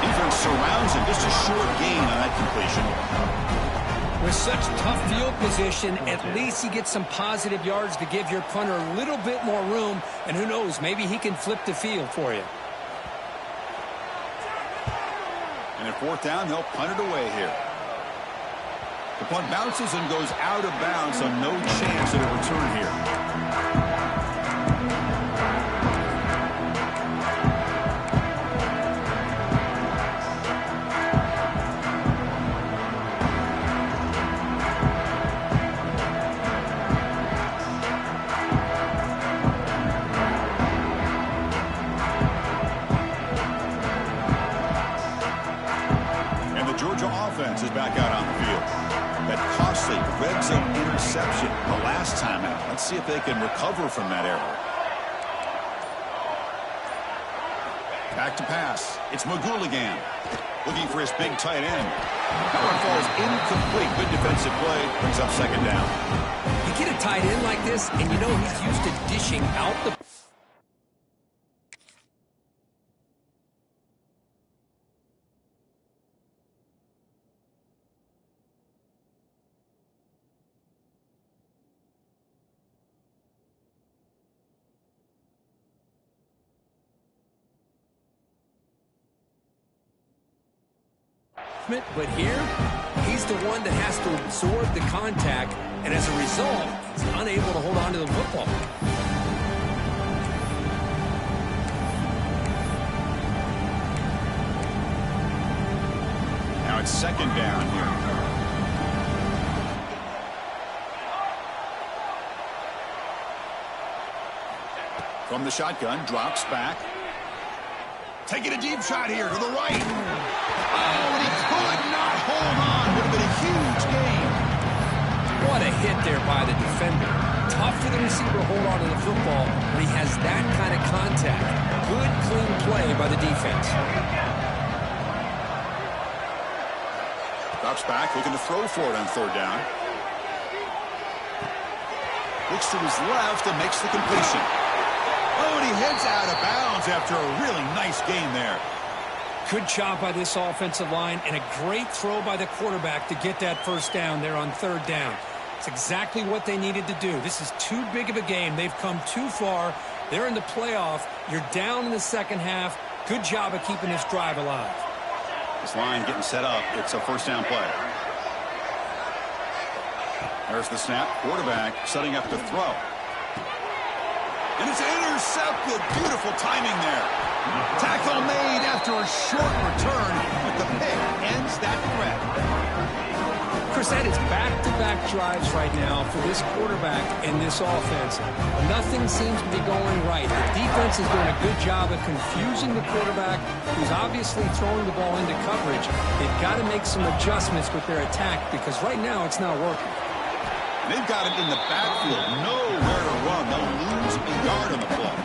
Defense surrounds him. Just a short gain on that completion. With such tough field position, at least you get some positive yards to give your punter a little bit more room. And who knows, maybe he can flip the field for you. And at 4th down, they'll punt it away here. The punt bounces and goes out of bounds, so no chance at a return here. Is back out on the field. That costly red zone interception the last time out. Let's see if they can recover from that error. Back to pass. It's Magouligan looking for his big tight end. That one falls incomplete. Good defensive play. Brings up 2nd down. You get a tight end like this, and you know he's used to dishing out the... But here, he's the one that has to absorb the contact, and as a result, he's unable to hold on to the football. Now it's 2nd down here. From the shotgun, drops back. Taking a deep shot here to the right. Oh, and he could not hold on. Would have been a huge gain. What a hit there by the defender. Tough for the receiver to hold on to the football when he has that kind of contact. Good, clean play by the defense. Drops back, looking to throw for it on 3rd down. Looks to his left and makes the completion. Oh, and he heads out of bounds after a really nice gain there. Good job by this offensive line and a great throw by the quarterback to get that 1st down there on 3rd down. It's exactly what they needed to do. This is too big of a game. They've come too far. They're in the playoff. You're down in the second half. Good job of keeping this drive alive. This line getting set up. It's a first down play. There's the snap. Quarterback setting up to throw. And it's intercepted. Beautiful timing there. Tackle made after a short return, but the pick ends that threat. Chris, that is back-to-back drives right now for this quarterback and this offense. Nothing seems to be going right. The defense is doing a good job of confusing the quarterback, who's obviously throwing the ball into coverage. They've got to make some adjustments with their attack because right now it's not working. They've got it in the backfield. Nowhere to run. They'll lose a yard on the play.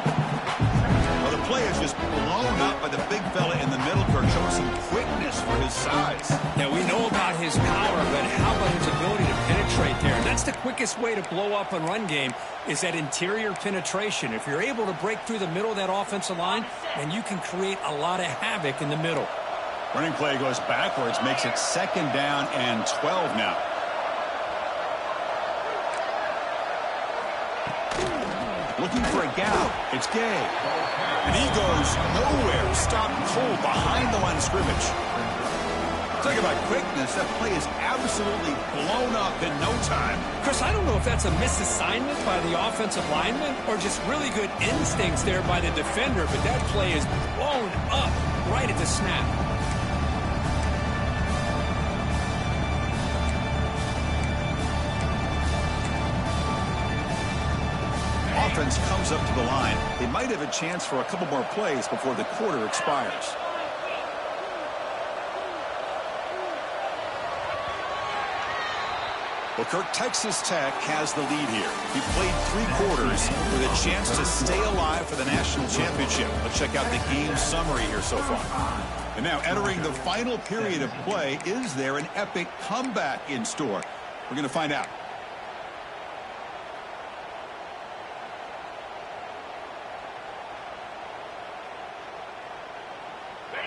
Well, the play is just blown up by the big fella in the middle. Kirk showing some quickness for his size. Now, we know about his power, but how about his ability to penetrate there? That's the quickest way to blow up a run game is that interior penetration. If you're able to break through the middle of that offensive line, then you can create a lot of havoc in the middle. Running play goes backwards, makes it 2nd down and 12 now. Looking for a gap. It's Gay. And he goes nowhere. Stopped cold behind the line of scrimmage. Talk about quickness. That play is absolutely blown up in no time. Chris, I don't know if that's a misassignment by the offensive lineman or just really good instincts there by the defender, but that play is blown up right at the snap. Offense comes up to the line. They might have a chance for a couple more plays before the quarter expires. Well, Kirk, Texas Tech has the lead here. He played 3 quarters with a chance to stay alive for the national championship. Let's check out the game summary here so far. And now entering the final period of play, is there an epic comeback in store? We're going to find out.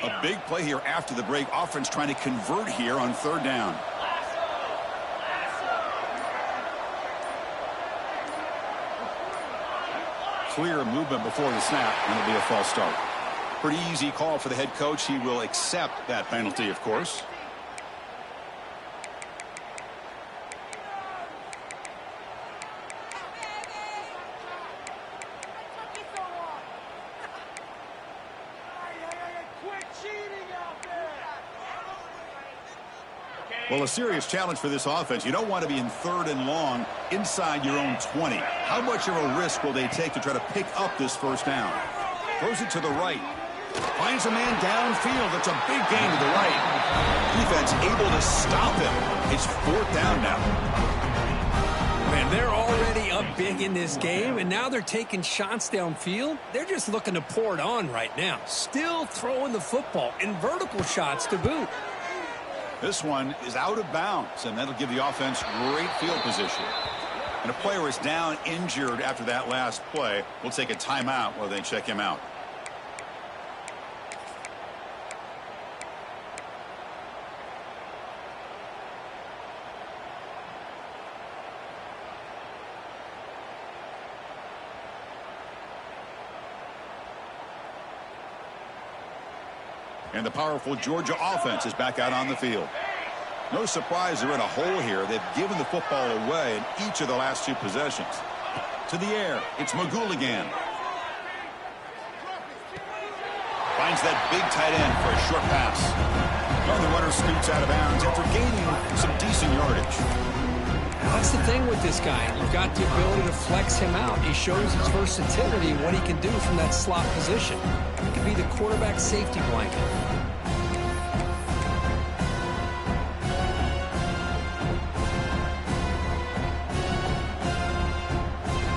A big play here after the break. Offense trying to convert here on 3rd down. Clear movement before the snap, and it'll be a false start. Pretty easy call for the head coach. He will accept that penalty, of course. Well, a serious challenge for this offense. You don't want to be in 3rd and long inside your own 20. How much of a risk will they take to try to pick up this 1st down? Throws it to the right. Finds a man downfield. That's a big gain to the right. Defense able to stop him. It's 4th down now. Man, they're already up big in this game, and now they're taking shots downfield. They're just looking to pour it on right now. Still throwing the football and vertical shots to boot. This one is out of bounds, and that'll give the offense great field position. And a player is down injured after that last play. We'll take a timeout while they check him out. And the powerful Georgia offense is back out on the field. No surprise they're in a hole here. They've given the football away in each of the last 2 possessions. To the air, it's Magouligan. Finds that big tight end for a short pass. Well, the runner scoots out of bounds after gaining some decent yardage. That's the thing with this guy. You've got the ability to flex him out. He shows his versatility and what he can do from that slot position. He can be the quarterback safety blanket.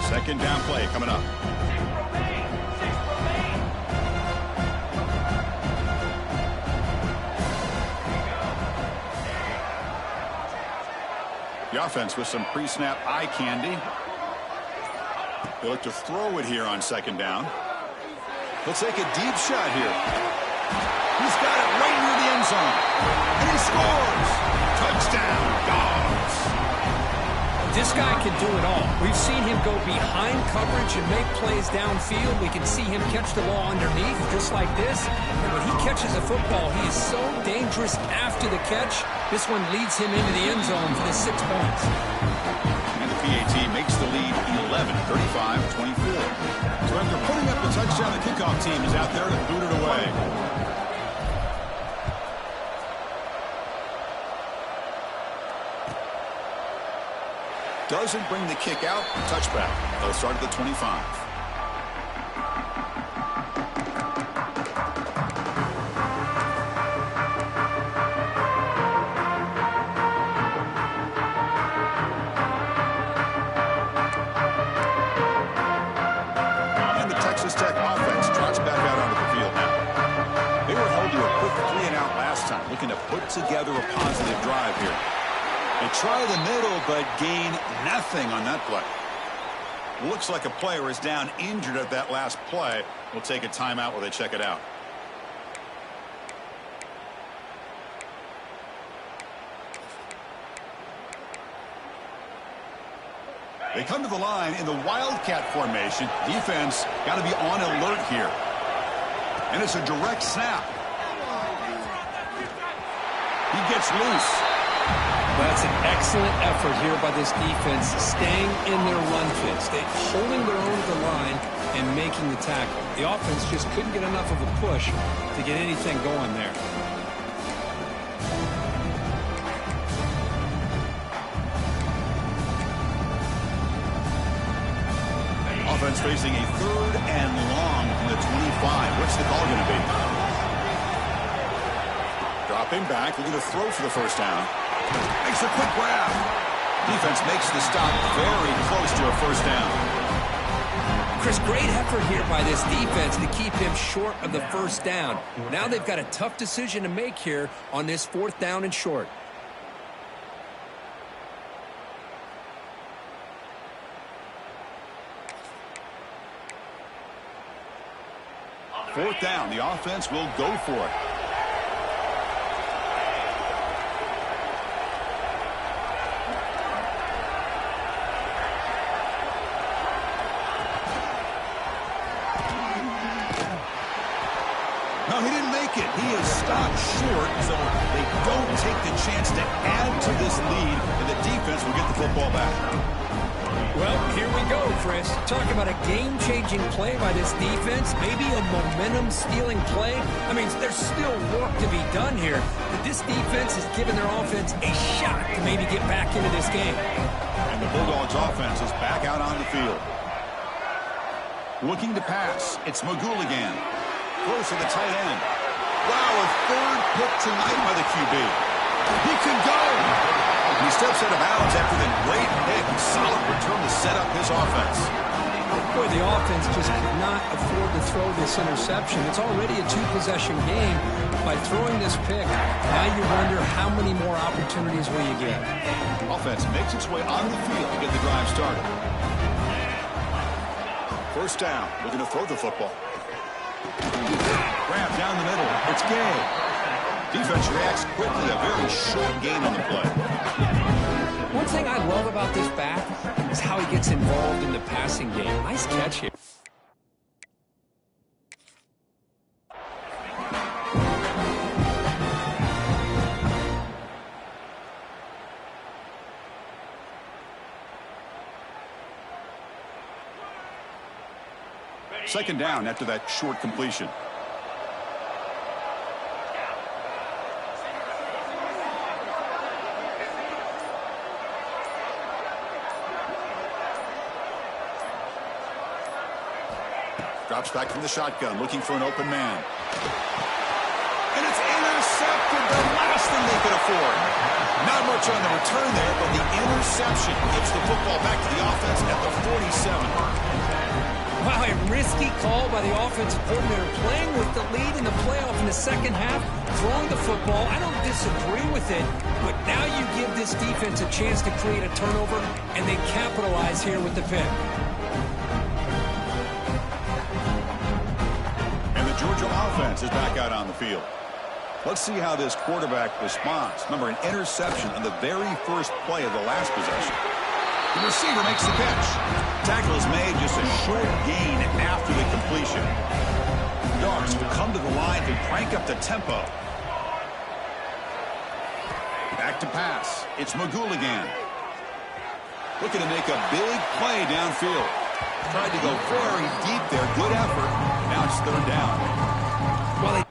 2nd down play coming up. The offense with some pre-snap eye candy. They look to throw it here on 2nd down. He'll take a deep shot here. He's got it right near the end zone. And he scores. Touchdown, Dogs. This guy can do it all. We've seen him go behind coverage and make plays downfield. We can see him catch the ball underneath, just like this. And when he catches a football, he is so dangerous after the catch. This one leads him into the end zone for the 6 points. And the PAT makes the lead 11, 35-24. So after putting up the touchdown, the kickoff team is out there to boot it away. Doesn't bring the kick out. Touchback. They'll start at the 25. And the Texas Tech offense trots back out onto the field now. They were held to a quick 3-and-out last time, looking to put together a positive drive here. They try the middle, but gain nothing on that play. Looks like a player is down injured at that last play. We'll take a timeout while they check it out. They come to the line in the Wildcat formation. Defense got to be on alert here. And it's a direct snap. He gets loose. That's an excellent effort here by this defense, staying in their run fits. They're holding their own at the line and making the tackle. The offense just couldn't get enough of a push to get anything going there. Offense facing a 3rd and long from the 25. What's the call going to be? Dropping back, looking to throw for the first down. Makes a quick grab. Defense makes the stop very close to a first down. Chris, great effort here by this defense to keep him short of the first down. Now they've got a tough decision to make here on this 4th down and short. Fourth down, the offense will go for it. No, he didn't make it. He is stopped short, so they don't take the chance to add to this lead, and the defense will get the football back. Well, here we go, Chris. Talk about a game-changing play by this defense, maybe a momentum-stealing play. I mean, there's still work to be done here, but this defense has given their offense a shot to maybe get back into this game. And the Bulldogs' offense is back out on the field. Looking to pass. It's Magul again. Close to the tight end. Wow, a 3rd pick tonight by the QB. He can go. He steps out of bounds after the great pick. Solid return to set up his offense. Boy, the offense just could not afford to throw this interception. It's already a 2-possession game. By throwing this pick, now you wonder how many more opportunities will you get. Offense makes its way on the field to get the drive started. First down. Looking to throw the football. Grab down the middle. It's Gay. Defense reacts quickly. A very short gain on the play. One thing I love about this back is how he gets involved in the passing game. Nice catch here. Second down after that short completion. Drops back from the shotgun, looking for an open man. And it's intercepted, the last thing they could afford. Not much on the return there, but the interception gives the football back to the offense at the 47. Wow, a risky call by the offensive coordinator, playing with the lead in the playoff in the second half, throwing the football. I don't disagree with it, but now you give this defense a chance to create a turnover, and they capitalize here with the pick. And the Georgia offense is back out on the field. Let's see how this quarterback responds. Remember, an interception on the very first play of the last possession. The receiver makes the catch. Tackle is made, just a short gain after the completion. Dogs will come to the line to crank up the tempo. Back to pass. It's Magouligan. Looking to make a big play downfield. Tried to go very deep there. Good effort. Now it's third down. Well, they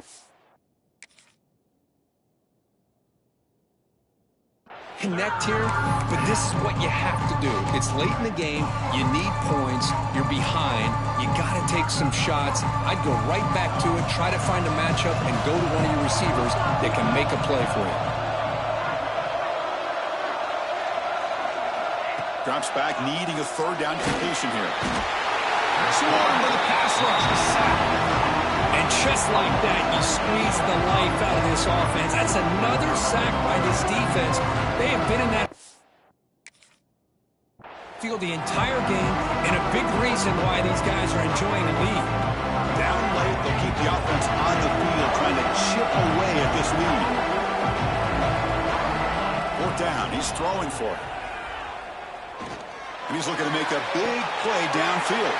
connect here, but this is what you have to do. It's late in the game. You need points. You're behind. You got to take some shots. I'd go right back to it, try to find a matchup, and go to one of your receivers that can make a play for you. Drops back, needing a third down completion here. Swarmed by the pass rush. And just like that, you squeeze the life out of this offense. That's another sack by this defense. They have been in that field the entire game, and a big reason why these guys are enjoying the lead. Down late, they'll keep the offense on the field, trying to chip away at this lead. Fourth down, he's throwing for it. And he's looking to make a big play downfield.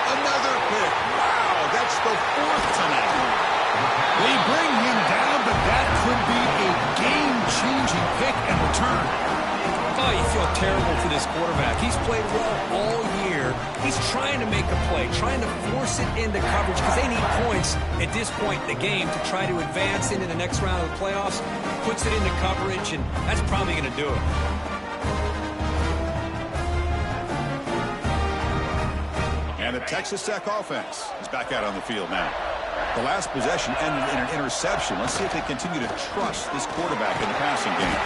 Another pick. Wow, that's the fourth tonight. They bring him down, but that could be a game-changing pick and return. Oh, you feel terrible for this quarterback. He's played well all year. He's trying to make a play, trying to force it into coverage because they need points at this point in the game to try to advance into the next round of the playoffs. Puts it into coverage, and that's probably going to do it. And the Texas Tech offense is back out on the field now. The last possession ended in an interception. Let's see if they continue to trust this quarterback in the passing game.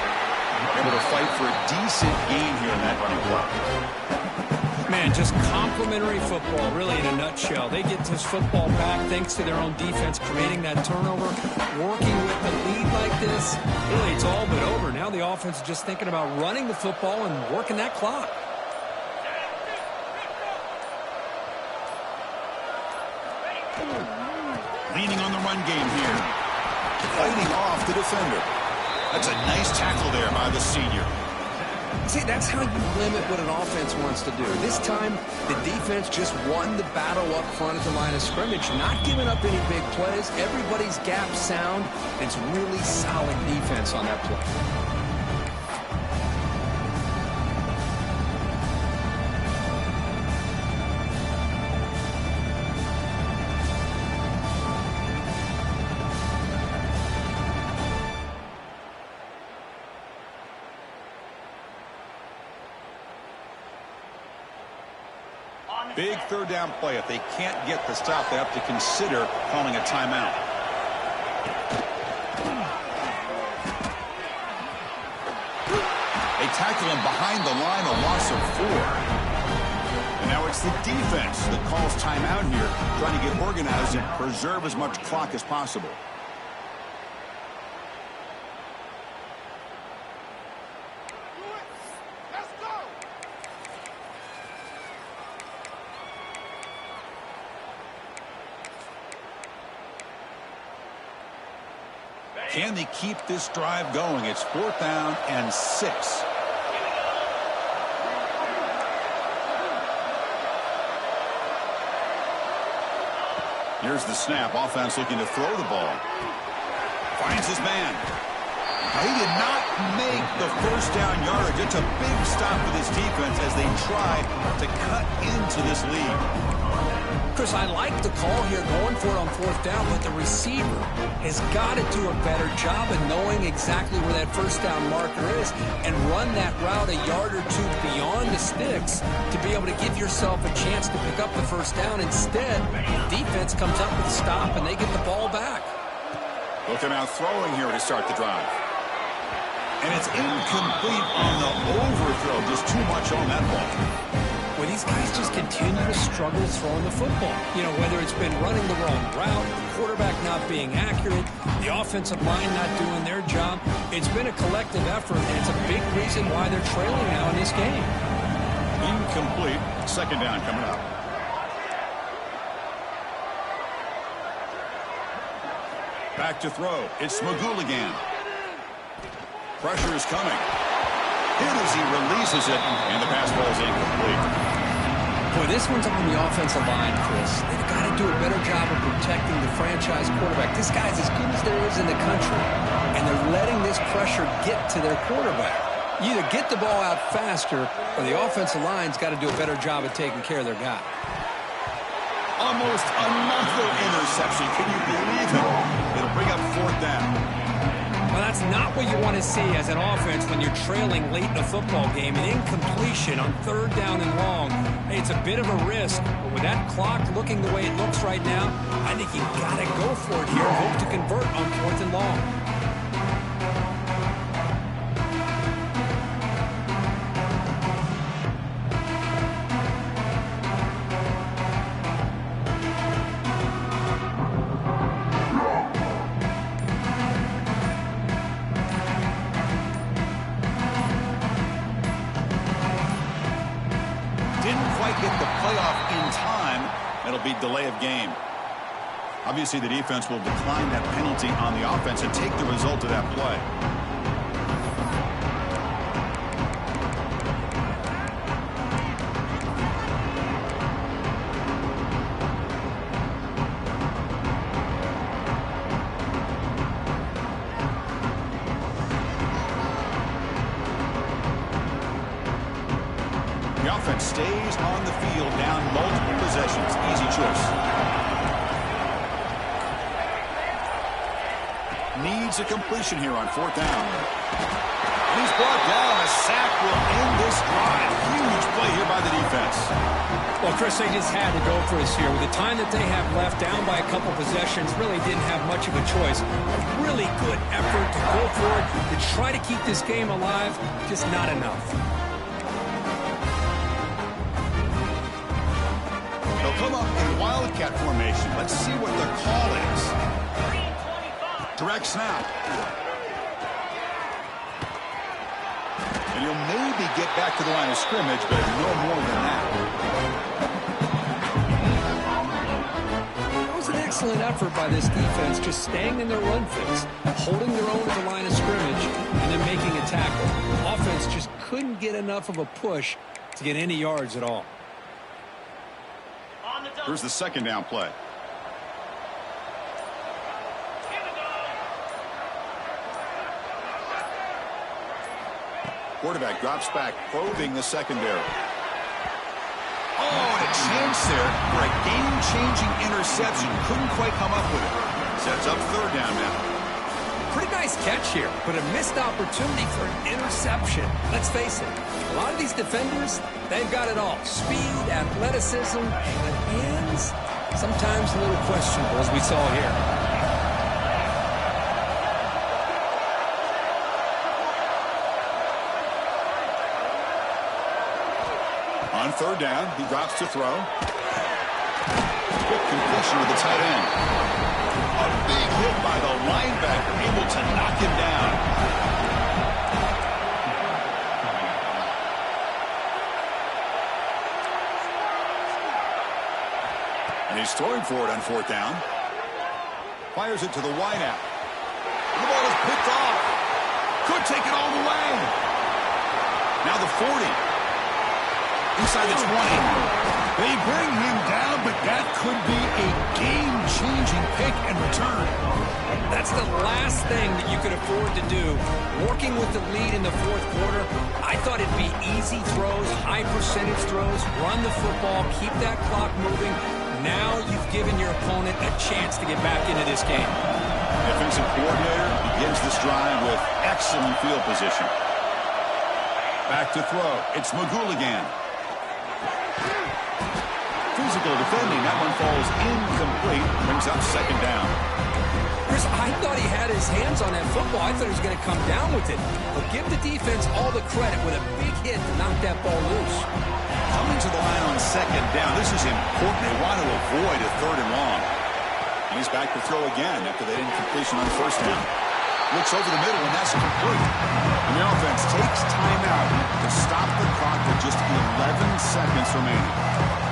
Able to fight for a decent gain here in that running play. Man, just complimentary football, really, in a nutshell. They get this football back thanks to their own defense, creating that turnover, working with the lead like this. Really, it's all but over. Now the offense is just thinking about running the football and working that clock. Leaning on the run game here. Fighting off the defender. That's a nice tackle there by the senior. See, that's how you limit what an offense wants to do. This time, the defense just won the battle up front at the line of scrimmage, not giving up any big plays. Everybody's gap sound. It's really solid defense on that play. Big third down play. If they can't get the stop, they have to consider calling a timeout. They tackle him behind the line, a loss of 4. And now it's the defense that calls timeout here, trying to get organized and preserve as much clock as possible. Can they keep this drive going? It's 4th down and 6. Here's the snap. Offense looking to throw the ball. Finds his man. He did not make the first down yardage. It's a big stop for this defense as they try to cut into this lead. Chris, I like the call here going for it on 4th down, but the receiver has got to do a better job of knowing exactly where that first down marker is and run that route a yard or two beyond the sticks to be able to give yourself a chance to pick up the first down. Instead, defense comes up with a stop and they get the ball back. Looking out throwing here to start the drive. And it's incomplete on the overthrow. Just too much on that ball. Well, these guys just continue to struggle throwing the football. You know, whether it's been running the wrong route, the quarterback not being accurate, the offensive line not doing their job. It's been a collective effort, and it's a big reason why they're trailing now in this game. Incomplete. Second down coming up. Back to throw. It's Magouligan. Pressure is coming. hit as he releases it, and the pass ball's incomplete. Boy, this one's on the offensive line, Chris. They've got to do a better job of protecting the franchise quarterback. This guy's as good as there is in the country, and they're letting this pressure get to their quarterback. You either get the ball out faster, or the offensive line's got to do a better job of taking care of their guy. Almost another interception. Can you believe it? It'll bring up fourth down. Well, that's not what you want to see as an offense when you're trailing late in a football game. An incompletion on third down and long. Hey, it's a bit of a risk, but with that clock looking the way it looks right now, I think you've got to go for it here and hope to convert on fourth and long. Get the playoff in time, it'll be delay of game. Obviously, the defense will decline that penalty on the offense and take the result of that play. The offense stays on the field down multiple possessions. Easy choice. Needs a completion here on fourth down. And he's brought down. A sack will end this drive. Huge play here by the defense. Well, Chris, they just had to go for this here. With the time that they have left, down by a couple possessions, really didn't have much of a choice. A really good effort to go for it, to try to keep this game alive, just not enough. Come up in wildcat formation. Let's see what the call is. Direct snap. And he'll maybe get back to the line of scrimmage, but no more than that. It was an excellent effort by this defense, just staying in their run fix, holding their own at the line of scrimmage, and then making a tackle. Offense just couldn't get enough of a push to get any yards at all. Here's the second down play. Quarterback drops back, probing the secondary. Oh, and a chance there for a game-changing interception. Couldn't quite come up with it. Sets up third down now. Pretty nice catch here, but a missed opportunity for an interception. Let's face it, a lot of these defenders, they've got it all. Speed, athleticism, but hands, sometimes a little questionable, as we saw here. On third down, he drops to throw. Quick completion with the tight end. A big hit by the linebacker, able to knock him down. And he's throwing for it on fourth down. Fires it to the wideout. The ball is picked off. Could take it all the way. Now the 40. Inside the 20. They bring him down, but that could be a game-changing pick and return. That's the last thing that you could afford to do. Working with the lead in the fourth quarter, I thought it'd be easy throws, high percentage throws, run the football, keep that clock moving. Now you've given your opponent a chance to get back into this game. Defensive coordinator begins this drive with excellent field position. Back to throw. It's Magouligan. Physical defending. That one falls incomplete. Brings up second down. Chris, I thought he had his hands on that football. I thought he was going to come down with it. But give the defense all the credit with a big hit to knock that ball loose. Coming to the line on second down. This is important. They want to avoid a third and long. And he's back to throw again after that incompletion on first down. Looks over the middle, and that's complete. And the offense takes timeout to stop the clock with just 11 seconds remaining.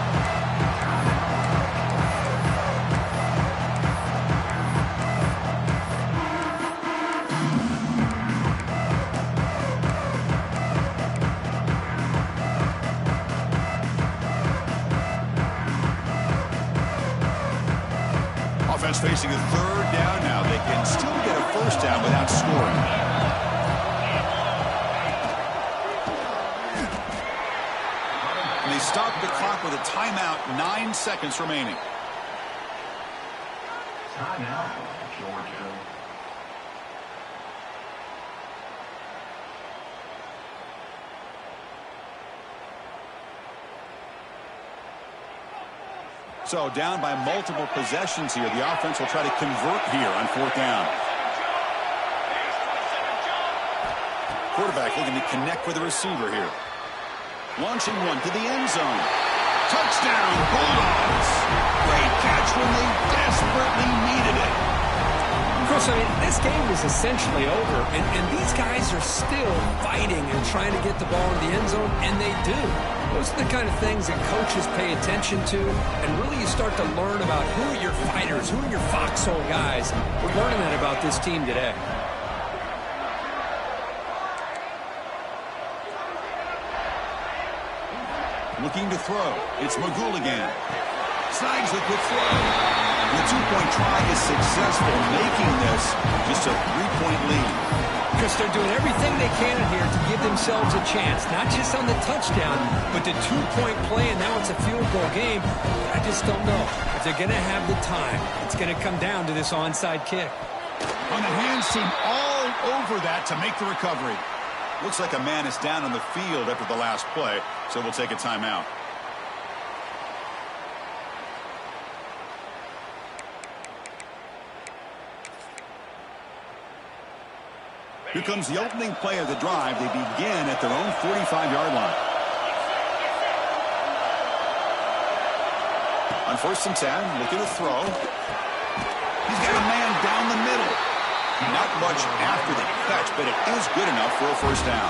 offense facing a third down now. They can still get a first down without scoring. And they stop the clock with a timeout, 9 seconds remaining. Timeout, Georgia. So down by multiple possessions here. The offense will try to convert here on 4th down. Quarterback looking to connect with the receiver here. Launching one to the end zone. Touchdown, Bulldogs. Great catch when they desperately needed it. Chris, I mean, this game is essentially over, and these guys are still fighting and trying to get the ball in the end zone, and they do. Those are the kind of things that coaches pay attention to, and really you start to learn about who are your fighters, who are your foxhole guys. We're learning that about this team today. Looking to throw. It's Magul again. Snags a quick throw. The 2-point try is successful, making this just a 3-point lead. Because they're doing everything they can here to give themselves a chance, not just on the touchdown, but the 2-point play, and now it's a field goal game. I just don't know if they're going to have the time. It's going to come down to this onside kick. On the hands team all over that to make the recovery. Looks like a man is down on the field after the last play, so we'll take a timeout. Here comes the opening play of the drive. They begin at their own 45-yard line. On 1st and 10, looking to throw. He's got a man down the middle. Not much after the catch, but it is good enough for a first down.